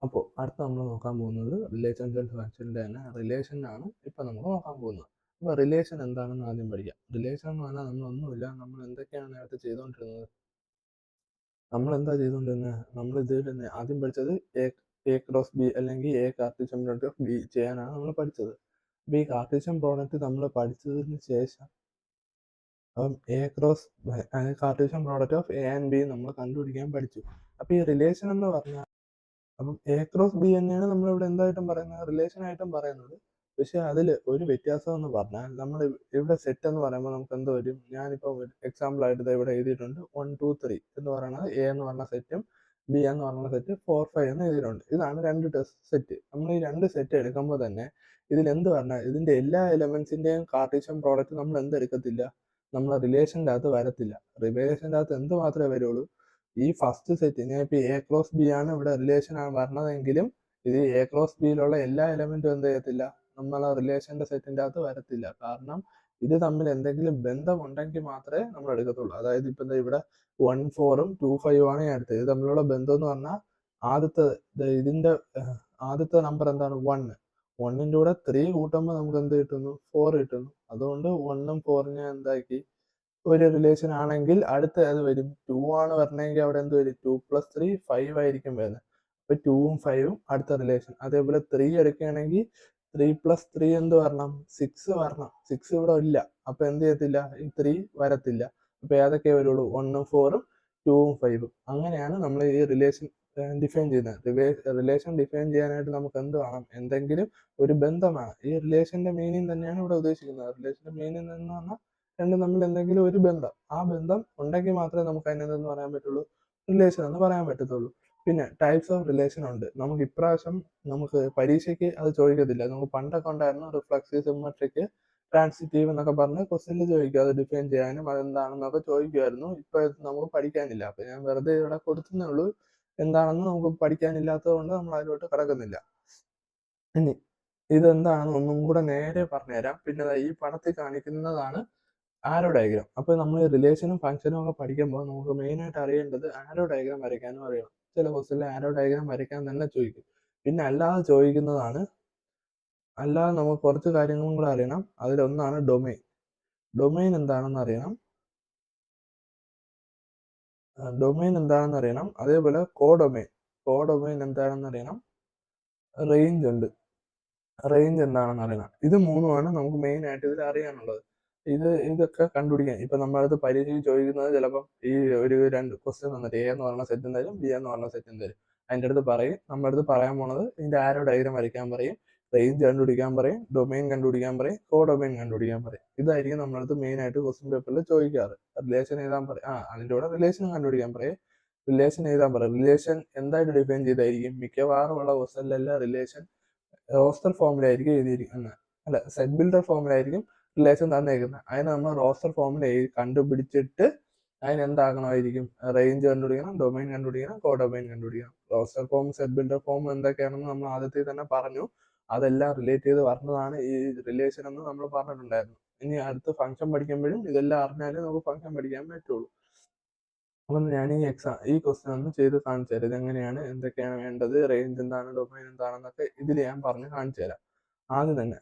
അപ്പോൾ അടുത്ത നമ്മൾ നോക്കാൻ പോകുന്നത് റിലേഷൻസ് ആൻഡ് ഫങ്ഷൻ്റെ തന്നെ റിലേഷനാണ് ഇപ്പം നമ്മൾ നോക്കാൻ പോകുന്നത്. അപ്പോൾ റിലേഷൻ എന്താണെന്ന് ആദ്യം പഠിക്കാം. റിലേഷൻ എന്ന് പറഞ്ഞാൽ നമ്മളൊന്നുമില്ല, നമ്മൾ എന്തൊക്കെയാണ് നേരത്തെ ചെയ്തുകൊണ്ടിരുന്നത്. നമ്മൾ ഇതിൽ തന്നെ ആദ്യം പഠിച്ചത് എ ക്രോസ് ബി അല്ലെങ്കിൽ A Cartesian product of B ചെയ്യാനാണ് നമ്മൾ പഠിച്ചത്. അപ്പോൾ ഈ കാർട്ടീഷ്യൻ പ്രോഡക്റ്റ് നമ്മൾ പഠിച്ചതിന് ശേഷം അപ്പം Cartesian product of A and B നമ്മൾ കണ്ടുപിടിക്കാൻ പഠിച്ചു. അപ്പോൾ ഈ റിലേഷൻ എന്ന് പറഞ്ഞാൽ അപ്പം എ ക്രോസ് ബി തന്നെയാണ് നമ്മളിവിടെ എന്തായിട്ടും പറയുന്നത്, റിലേഷൻ ആയിട്ടും പറയുന്നത്. പക്ഷെ അതിൽ ഒരു വ്യത്യാസം എന്ന് പറഞ്ഞാൽ നമ്മൾ ഇവിടെ സെറ്റ് എന്ന് പറയുമ്പോൾ നമുക്ക് എന്ത് വരും, ഞാനിപ്പോൾ എക്സാമ്പിൾ ആയിട്ട് ഇവിടെ എഴുതിയിട്ടുണ്ട് 1 2 3 എന്ന് പറയുന്നത് എ എന്ന് പറഞ്ഞ സെറ്റും ബി എന്ന് പറഞ്ഞ സെറ്റ് 4 5 എന്ന് എഴുതിയിട്ടുണ്ട്. ഇതാണ് രണ്ട് സെറ്റ്. നമ്മൾ ഈ രണ്ട് സെറ്റ് എടുക്കുമ്പോൾ തന്നെ ഇതിൽ എന്ത് പറഞ്ഞാൽ ഇതിന്റെ എല്ലാ എലമെന്റ്സിന്റെയും കാർട്ടീഷ്യൻ പ്രോഡക്റ്റ് നമ്മൾ എന്തെടുക്കത്തില്ല, നമ്മൾ റിലേഷൻ്റെ അകത്ത് വരത്തില്ല. റിലേഷൻ്റെ അകത്ത് എന്ത് മാത്രമേ വരുള്ളൂ, ഈ ഫസ്റ്റ് സെറ്റ് ഞാൻ ഇപ്പോൾ എ ക്രോസ് ബി ആണ് ഇവിടെ റിലേഷൻ ആണ് പറഞ്ഞതെങ്കിലും ഇത് എ ക്രോസ് ബിയിലുള്ള എല്ലാ എലമെന്റും എന്ത് ചെയ്യത്തില്ല, നമ്മൾ ആ റിലേഷന്റെ സെറ്റിന്റെ അകത്ത് വരത്തില്ല. കാരണം ഇത് തമ്മിൽ എന്തെങ്കിലും ബന്ധമുണ്ടെങ്കിൽ മാത്രമേ നമ്മൾ എടുക്കത്തുള്ളൂ. അതായത് ഇപ്പം ഇവിടെ 1 4 2 5 ആണ് ഞാൻ എടുത്തത്. ഇത് തമ്മിലുള്ള ബന്ധം എന്ന് പറഞ്ഞാൽ ഇതിന്റെ ആദ്യത്തെ നമ്പർ എന്താണ് 1. 1ന്റെ കൂടെ 3 കൂട്ടുമ്പോൾ നമുക്ക് എന്ത് കിട്ടുന്നു, 4 കിട്ടുന്നു. അതുകൊണ്ട് 1ഉം 4ഉം ഞാൻ എന്താക്കി, ഒരു റിലേഷൻ ആണെങ്കിൽ അടുത്ത അത് വരും 2 ആണ് വരണമെങ്കിൽ അവിടെ എന്ത് വരും, 2 + 3 5 ആയിരിക്കും വരുന്നത്. അപ്പൊ 2ഉം 5ഉം അടുത്ത റിലേഷൻ. അതേപോലെ 3 എടുക്കുകയാണെങ്കിൽ 3 + 3 എന്ത് വരണം, 6 വരണം. 6 ഇവിടെ ഇല്ല, അപ്പൊ എന്ത് ചെയ്യത്തില്ല, ഈ 3 വരത്തില്ല. അപ്പൊ ഏതൊക്കെ വരുള്ളൂ, 1ഉം 4ഉം 2ഉം 5ഉം. അങ്ങനെയാണ് നമ്മൾ ഈ റിലേഷൻ ഡിഫൈൻ ചെയ്യുന്നത്. റിലേഷൻ ഡിഫൈൻ ചെയ്യാനായിട്ട് നമുക്ക് എന്ത് വേണം, എന്തെങ്കിലും ഒരു ബന്ധം വേണം. ഈ റിലേഷന്റെ മീനിങ് തന്നെയാണ് ഇവിടെ ഉദ്ദേശിക്കുന്നത്. റിലേഷന്റെ മീനിങ് എന്ന് പറഞ്ഞാൽ രണ്ടും തമ്മിൽ എന്തെങ്കിലും ഒരു ബന്ധം, ആ ബന്ധം ഉണ്ടെങ്കിൽ മാത്രമേ നമുക്ക് അതിനെന്തെന്ന് പറയാൻ പറ്റുള്ളൂ, റിലേഷൻ എന്ന് പറയാൻ പറ്റത്തുള്ളൂ. പിന്നെ ടൈപ്സ് ഓഫ് റിലേഷൻ ഉണ്ട്. നമുക്ക് ഇപ്രാവശ്യം നമുക്ക് പരീക്ഷയ്ക്ക് അത് ചോദിക്കത്തില്ല. നമുക്ക് പണ്ടൊക്കെ ഉണ്ടായിരുന്നു റിഫ്ലക്സീവ്, സിമ്മട്രിക്, ട്രാൻസിറ്റീവ് എന്നൊക്കെ പറഞ്ഞ് ക്വസ്റ്റ്യനിൽ ചോദിക്കും. അത് ഡിഫൈൻ ചെയ്യാനും അതെന്താണെന്നൊക്കെ ചോദിക്കുമായിരുന്നു. ഇപ്പൊ നമുക്ക് പഠിക്കാനില്ല. അപ്പൊ ഞാൻ വെറുതെ ഇവിടെ കൊടുത്തേ ഉള്ളൂ. എന്താണെന്ന് നമുക്ക് പഠിക്കാനില്ലാത്തത് കൊണ്ട് നമ്മൾ അതിലോട്ട് കിടക്കുന്നില്ല. ഇനി ഇതെന്താണെന്ന് ഒന്നും കൂടെ നേരെ പറഞ്ഞുതരാം. പിന്നെ ഈ പടത്തിൽ കാണിക്കുന്നതാണ് ആരോ ഡയഗ്രാം. അപ്പോൾ നമ്മൾ റിലേഷനും ഫംഗ്ഷനും ഒക്കെ പഠിക്കുമ്പോൾ നമുക്ക് മെയിനായിട്ട് അറിയേണ്ടത് ആരോ ഡയഗ്രാം വരയ്ക്കാനും അറിയണം. ചില ക്വസ്റ്റ്യനിൽ ആരോ ഡയഗ്രാം വരയ്ക്കാൻ തന്നെ ചോദിക്കും. പിന്നെ അല്ലാതെ നമുക്ക് കുറച്ച് കാര്യങ്ങളും കൂടെ അറിയണം. അതിലൊന്നാണ് ഡൊമെയിൻ. ഡൊമെയിൻ എന്താണെന്ന് അറിയണം. അതേപോലെ കോഡൊമെയിൻ എന്താണെന്ന് അറിയണം. റേഞ്ച് എന്താണെന്ന് അറിയണം. ഇത് മൂന്നുമാണ് നമുക്ക് മെയിൻ ആയിട്ട് ഇതിൽ അറിയാനുള്ളത്. ഇതൊക്കെ കണ്ടുപിടിക്കാൻ ഇപ്പൊ നമ്മളടുത്ത് പരീക്ഷയ്ക്ക് ചോദിക്കുന്നത് ചിലപ്പം ഈ ഒരു 2 ക്വസ്റ്റ്യൻ തന്നിട്ട് എ എന്ന് പറഞ്ഞ സെറ്റും തരും, ബി എന്ന് പറഞ്ഞ സെറ്റും തരും. അതിൻ്റെ അടുത്ത് പറയും, നമ്മുടെ അടുത്ത് പറയാൻ പോണത് ഇതിന്റെ ആരോ ഡയഗ്രാം വരയ്ക്കാൻ പറയും, റേഞ്ച് കണ്ടുപിടിക്കാൻ പറയും, ഡൊമെയിൻ കണ്ടുപിടിക്കാൻ പറയും, കോഡൊമെയിൻ കണ്ടുപിടിക്കാൻ പറയും. ഇതായിരിക്കും നമ്മുടെ അടുത്ത് മെയിൻ ആയിട്ട് ക്വസ്റ്റ്യൻ പേപ്പറിൽ ചോദിക്കാറ്. റിലേഷൻ എഴുതാൻ പറയും, അതിൻ്റെ കൂടെ റിലേഷൻ കണ്ടുപിടിക്കാൻ പറയും, റിലേഷൻ എഴുതാൻ പറയും. റിലേഷൻ എന്തായിട്ട് ഡിഫൈൻ ചെയ്തായിരിക്കും, മിക്കവാറും ഉള്ള ക്വസ്റ്റ്യനിലെല്ലാം റിലേഷൻ റോസ്റ്റർ ഫോമിലായിരിക്കും എഴുതിയിരിക്കുന്നത്. അല്ല, സെറ്റ് ബിൽഡർ ഫോമിലായിരിക്കും റിലേഷൻ തന്നേക്കുന്നത്. അതിന് നമ്മൾ റോസ്റ്റർ ഫോമിൽ കണ്ടുപിടിച്ചിട്ട് അതിനെന്താകണമായിരിക്കും, റേഞ്ച് കണ്ടുപിടിക്കണം, ഡൊമൈൻ കണ്ടുപിടിക്കണം, കോഡൊമൈൻ കണ്ടുപിടിക്കണം. Roster form, set builder form എന്തൊക്കെയാണെന്ന് നമ്മൾ ആദ്യത്തിൽ തന്നെ പറഞ്ഞു. അതെല്ലാം റിലേറ്റ് ചെയ്ത് പറഞ്ഞതാണ് ഈ റിലേഷൻ എന്ന് നമ്മൾ പറഞ്ഞിട്ടുണ്ടായിരുന്നു. ഇനി അടുത്ത് ഫംഗ്ഷൻ പഠിക്കുമ്പോഴും ഇതെല്ലാം അറിഞ്ഞാലേ നമുക്ക് ഫംഗ്ഷൻ പഠിക്കാൻ പറ്റുള്ളൂ. അപ്പം ഞാൻ ഈ ക്വസ്റ്റ്യൻ ഒന്ന് ചെയ്ത് കാണിച്ചു തരാം. ഇതെങ്ങനെയാണ്, എന്തൊക്കെയാണ് വേണ്ടത്, റേഞ്ച് എന്താണ്, ഡൊമൈൻ എന്താണെന്നൊക്കെ ഇതിൽ ഞാൻ പറഞ്ഞ് കാണിച്ചു തരാം. ആദ്യം തന്നെ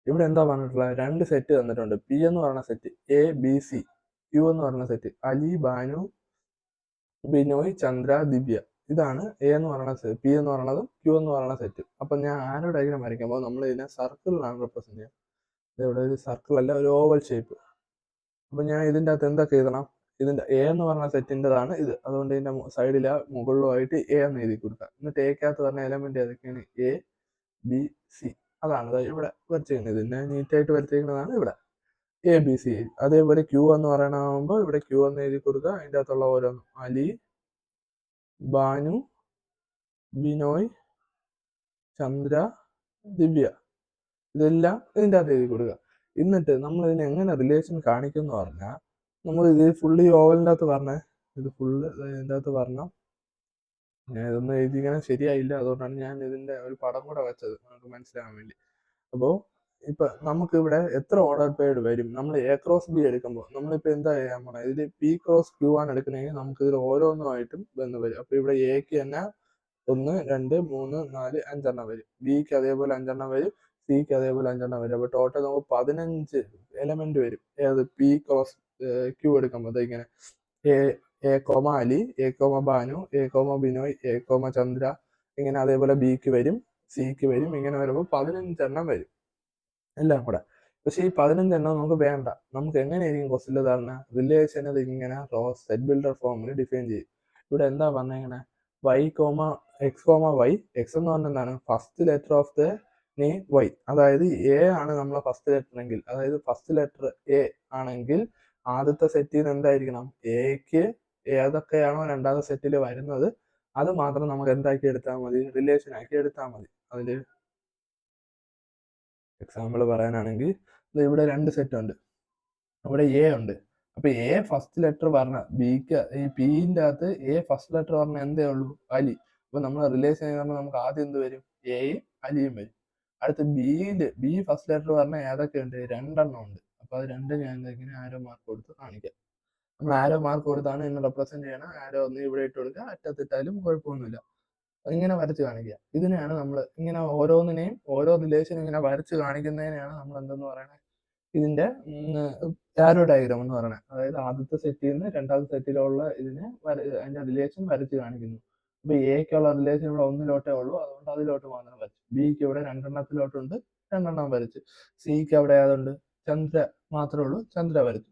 ഇവിടെ എന്താ പറഞ്ഞിട്ടുള്ളത്, 2 സെറ്റ് തന്നിട്ടുണ്ട്. പി എന്ന് പറയുന്ന set A B C, Q എന്ന് പറയുന്ന സെറ്റ് അലി, ബാനു, ബിനോയ്, ചന്ദ്ര, ദിവ്യ. ഇതാണ് എ എന്ന് പറയുന്ന സെറ്റ്, പി എന്ന് പറയുന്നതും ക്യു എന്ന് പറയുന്ന സെറ്റ്. അപ്പൊ ഞാൻ ആരോ ഡയഗ്രാം വരയ്ക്കുമ്പോൾ നമ്മൾ ഇതിനെ സർക്കിളിലാണ് റെപ്രസെന്റ് ചെയ്യുന്നത്. ഇവിടെ ഒരു സർക്കിൾ അല്ല, ഒരു ഓവൽ ഷേപ്പ്. അപ്പൊ ഞാൻ ഇതിൻ്റെ അകത്ത് എന്തൊക്കെ എഴുതണം, ഇതിന്റെ എ എന്ന് പറഞ്ഞ സെറ്റിൻ്റെതാണ് ഇത്. അതുകൊണ്ട് ഇതിന്റെ സൈഡിലെ മുകളിലുമായിട്ട് എ എന്ന് എഴുതി കൊടുക്കുക. എന്നിട്ട് എക്കകത്ത് പറഞ്ഞ എലമെന്റ് ഏതൊക്കെയാണ്, എ ബി സി. അതാണ് ഇവിടെ വരച്ചിരിക്കുന്നത്. ഇതിനെ നീറ്റായിട്ട് വരച്ചിരിക്കുന്നതാണ് ഇവിടെ എ ബി സി. അതേപോലെ ക്യൂ എന്ന് പറയണമാകുമ്പോൾ ഇവിടെ ക്യൂ എന്ന് എഴുതി കൊടുക്കുക. അതിൻ്റെ അകത്തുള്ള ഓരോന്നും അലി, ബാനു, ബിനോയ്, ചന്ദ്ര, ദിവ്യ, ഇതെല്ലാം ഇതിൻ്റെ അകത്ത് എഴുതി കൊടുക്കുക. എന്നിട്ട് നമ്മൾ ഇതിനെ എങ്ങനെ റിലേഷൻ കാണിക്കും എന്ന് പറഞ്ഞാൽ, നമ്മൾ ഇത് ഫുള്ള് ഈ ഓവലിൻ്റെ അകത്ത് പറഞ്ഞേ, ഇത് ഫുള്ള് ഇതിൻ്റെ അകത്ത് പറഞ്ഞാൽ ഞാൻ ഇതൊന്നും എഴുതിങ്ങനെ ശരിയായില്ല. അതുകൊണ്ടാണ് ഞാൻ ഇതിന്റെ ഒരു പടം കൂടെ വെച്ചത് നമുക്ക് മനസ്സിലാകാൻ വേണ്ടി. അപ്പോൾ ഇപ്പൊ നമുക്ക് ഇവിടെ എത്ര ഓർഡർ പെയർഡ് വരും, നമ്മൾ എ ക്രോസ് ബി എടുക്കുമ്പോൾ നമ്മളിപ്പോ എന്താ ചെയ്യാൻ പോണേ, ഇതിൽ പി ക്രോസ് ക്യൂ ആണ് എടുക്കണമെങ്കിൽ നമുക്ക് ഇതിൽ ഓരോന്നുമായിട്ടും ബന്ധം വരും. അപ്പൊ ഇവിടെ എക്ക് തന്നെ 1, 2, 3, 4, 5 വരും. ബിക്ക് അതേപോലെ 5 വരും. സിക്ക് അതേപോലെ 5 വരും. അപ്പോൾ ടോട്ടൽ നമുക്ക് 15 എലമെന്റ് വരും. ഏത് പി ക്രോസ് ക്യൂ എടുക്കുമ്പോൾ ഇങ്ങനെ A comma Ali, A comma Banu, A comma Binoy, A comma Chandra, ഇങ്ങനെ അതേപോലെ ബിക്ക് വരും, സിക്ക് വരും. ഇങ്ങനെ വരുമ്പോൾ 15 വരും എല്ലാം കൂടെ. പക്ഷെ ഈ 15 നമുക്ക് വേണ്ട. നമുക്ക് എങ്ങനെയായിരിക്കും ക്വസ്റ്റ്യൻ തരണ? റിലേഷൻ ഇങ്ങനെ സെറ്റ് ബിൽഡർ ഫോമിൽ ഡിഫൈൻ ചെയ്യും. ഇവിടെ എന്താ പറഞ്ഞേക്കണേ? Y comma x comma Y. X എന്ന് പറഞ്ഞാൽ എന്താണ്? First letter of the name y. അതായത് എ ആണ് നമ്മളെ ഫസ്റ്റ് ലെറ്റർ എങ്കിൽ, അതായത് ഫസ്റ്റ് ലെറ്റർ എ ആണെങ്കിൽ ആദ്യത്തെ സെറ്റിൽ നിന്ന് എന്തായിരിക്കണം? എക്ക് ഏതൊക്കെയാണോ രണ്ടാമത്തെ സെറ്റിൽ വരുന്നത് അത് മാത്രം നമുക്ക് എന്താക്കി എടുത്താൽ മതി? റിലേഷൻ ആക്കി എടുത്താൽ മതി. അതിൽ എക്സാമ്പിൾ പറയാനാണെങ്കിൽ ഇവിടെ 2 സെറ്റ് ഉണ്ട്. അവിടെ എ ഉണ്ട്. അപ്പൊ എ ഫസ്റ്റ് ലെറ്റർ പറഞ്ഞ ബിക്ക് ഈ പിന്റെ അകത്ത് എ ഫസ്റ്റ് ലെറ്റർ പറഞ്ഞ എന്തേ ഉള്ളൂ? അലി. അപ്പൊ നമ്മൾ റിലേഷൻ ചെയ്യുമ്പോൾ നമുക്ക് ആദ്യം എന്ത് വരും? എയും അലിയും വരും. അടുത്ത് ബി ഫസ്റ്റ് ലെറ്റർ പറഞ്ഞ ഏതൊക്കെ ഉണ്ട്? 2 ഉണ്ട്. അപ്പൊ അത് രണ്ടും ഞാൻ ഇങ്ങനെ ആരോ മാർക്ക് കൊടുത്ത് കാണിക്കാം. നമ്മൾ ആരോ മാർക്ക് കൊടുത്താണ് ഇതിനെ റെപ്രസെന്റ് ചെയ്യണം. ആരോ ഒന്ന് ഇവിടെ ഇട്ട് കൊടുക്കുക, അറ്റത്തിട്ടാലും കുഴപ്പമൊന്നുമില്ല. ഇങ്ങനെ വരച്ച് കാണിക്കുക. ഇതിനെയാണ് നമ്മൾ ഇങ്ങനെ ഓരോന്നിനെയും ഓരോ റിലേഷൻ ഇങ്ങനെ വരച്ച് കാണിക്കുന്നതിനെയാണ് നമ്മൾ എന്തെന്ന് പറയുന്നത്? ഇതിന്റെ ആരോ ഡയഗ്രാം എന്ന് പറയുന്നത്. അതായത് ആദ്യത്തെ സെറ്റിൽ നിന്ന് രണ്ടാമത്തെ സെറ്റിലുള്ള ഇതിനെ അതിന്റെ റിലേഷൻ വരച്ച് കാണിക്കുന്നു. അപ്പൊ എക്കുള്ള റിലേഷൻ ഇവിടെ ഒന്നിലോട്ടേ ഉള്ളൂ, അതുകൊണ്ട് അതിലോട്ട് മാത്രം വരച്ചു. ബിക്ക് ഇവിടെ 2 വരച്ചു. സിക്ക് അവിടെ ഏതുണ്ട്? ചന്ദ്ര മാത്രമേ ഉള്ളൂ, ചന്ദ്ര വരച്ചു.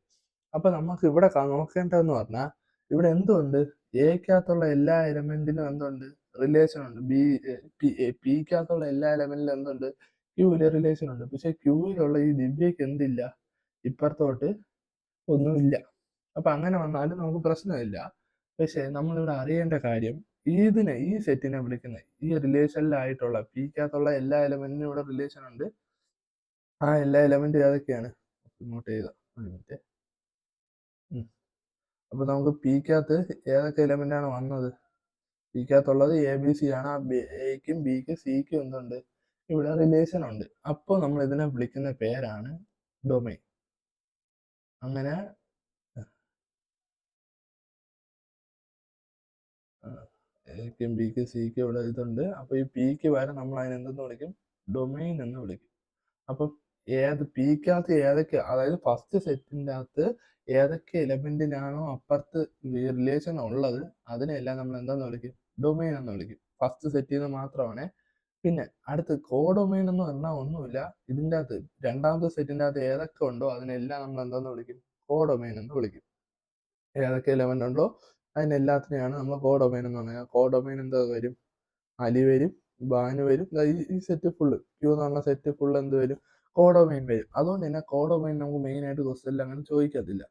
അപ്പൊ നമുക്ക് ഇവിടെ നോക്കേണ്ടതെന്ന് പറഞ്ഞാൽ ഇവിടെ എന്തുണ്ട്? എക്കകത്തുള്ള എല്ലാ എലമെന്റിനും എന്തുണ്ട്? റിലേഷൻ ഉണ്ട്. പിക്കകത്തുള്ള എല്ലാ എലമെന്റിലും എന്തുണ്ട്? ക്യൂവില് റിലേഷൻ ഉണ്ട്. പക്ഷെ ക്യൂവിലുള്ള ഈ ദിവ്യക്ക് എന്തില്ല? ഇപ്പുറത്തോട്ട് ഒന്നുമില്ല. അപ്പൊ അങ്ങനെ വന്നാലും നമുക്ക് പ്രശ്നമില്ല. പക്ഷെ നമ്മളിവിടെ അറിയേണ്ട കാര്യം ഈ സെറ്റിനെ വിളിക്കുന്ന ഈ റിലേഷനിലായിട്ടുള്ള പിക്കകത്തുള്ള എല്ലാ എലമെന്റിനും ഇവിടെ റിലേഷൻ ഉണ്ട്. ആ എല്ലാ എലമെന്റും ഏതൊക്കെയാണ്? ഇങ്ങോട്ട് ചെയ്ത അപ്പൊ നമുക്ക് പിക്കകത്ത് ഏതൊക്കെ എലമെന്റ് ആണ് വന്നത്? പിക്കകത്തുള്ളത് എ ബി സി ആണ്. ആ എക്കും ബിക്കും സിക്കും എന്തുണ്ട്? ഇവിടെ റിലേഷൻ ഉണ്ട്. അപ്പോൾ നമ്മൾ ഇതിനെ വിളിക്കുന്ന പേരാണ് ഡൊമൈൻ. അങ്ങനെ എക്കും ബിക്കും സിക്കും ഇവിടെ ഇതുണ്ട്. അപ്പൊ ഈ പിക്ക് വരെ നമ്മൾ അതിനെ എന്തെന്ന് വിളിക്കും? ഡൊമൈൻ എന്ന് വിളിക്കും. അപ്പൊ പിക്കകത്ത് ഏതൊക്കെ, അതായത് ഫസ്റ്റ് സെറ്റിന്റെ അകത്ത് ഏതൊക്കെ എലമെന്റിനാണോ അപ്പുറത്ത് റിലേഷൻ ഉള്ളത് അതിനെല്ലാം നമ്മൾ എന്താന്ന് വിളിക്കും? ഡൊമൈൻ എന്ന് വിളിക്കും. ഫസ്റ്റ് സെറ്റിൽ നിന്ന് മാത്രമാണ്. പിന്നെ അടുത്ത് കോഡൊമൈൻ എന്ന് പറഞ്ഞാൽ ഒന്നുമില്ല. ഇതിൻ്റെ അകത്ത് രണ്ടാമത്തെ സെറ്റിന്റെ അകത്ത് ഏതൊക്കെ ഉണ്ടോ അതിനെല്ലാം നമ്മൾ എന്താന്ന് വിളിക്കും? കോഡൊമൈൻ എന്ന് വിളിക്കും. ഏതൊക്കെ എലമെന്റ് ഉണ്ടോ അതിനെല്ലാത്തിനെയാണ് നമ്മൾ കോഡൊമൈൻ എന്ന് പറയുന്നത്. കോഡൊമൈൻ എന്താ വരും? അലി വരും, ബാനു വരും. ഈ സെറ്റ് ഫുള്ള് ക്യൂ എന്ന് പറഞ്ഞ സെറ്റ് ഫുള്ള് എന്ത് വരും? കോഡൊമൈൻ വരും. അതുകൊണ്ട് തന്നെ കോഡൊമൈൻ നമുക്ക് മെയിൻ ആയിട്ട് ക്വസ്റ്റ്യനിൽ അങ്ങനെ ചോദിക്കത്തില്ല.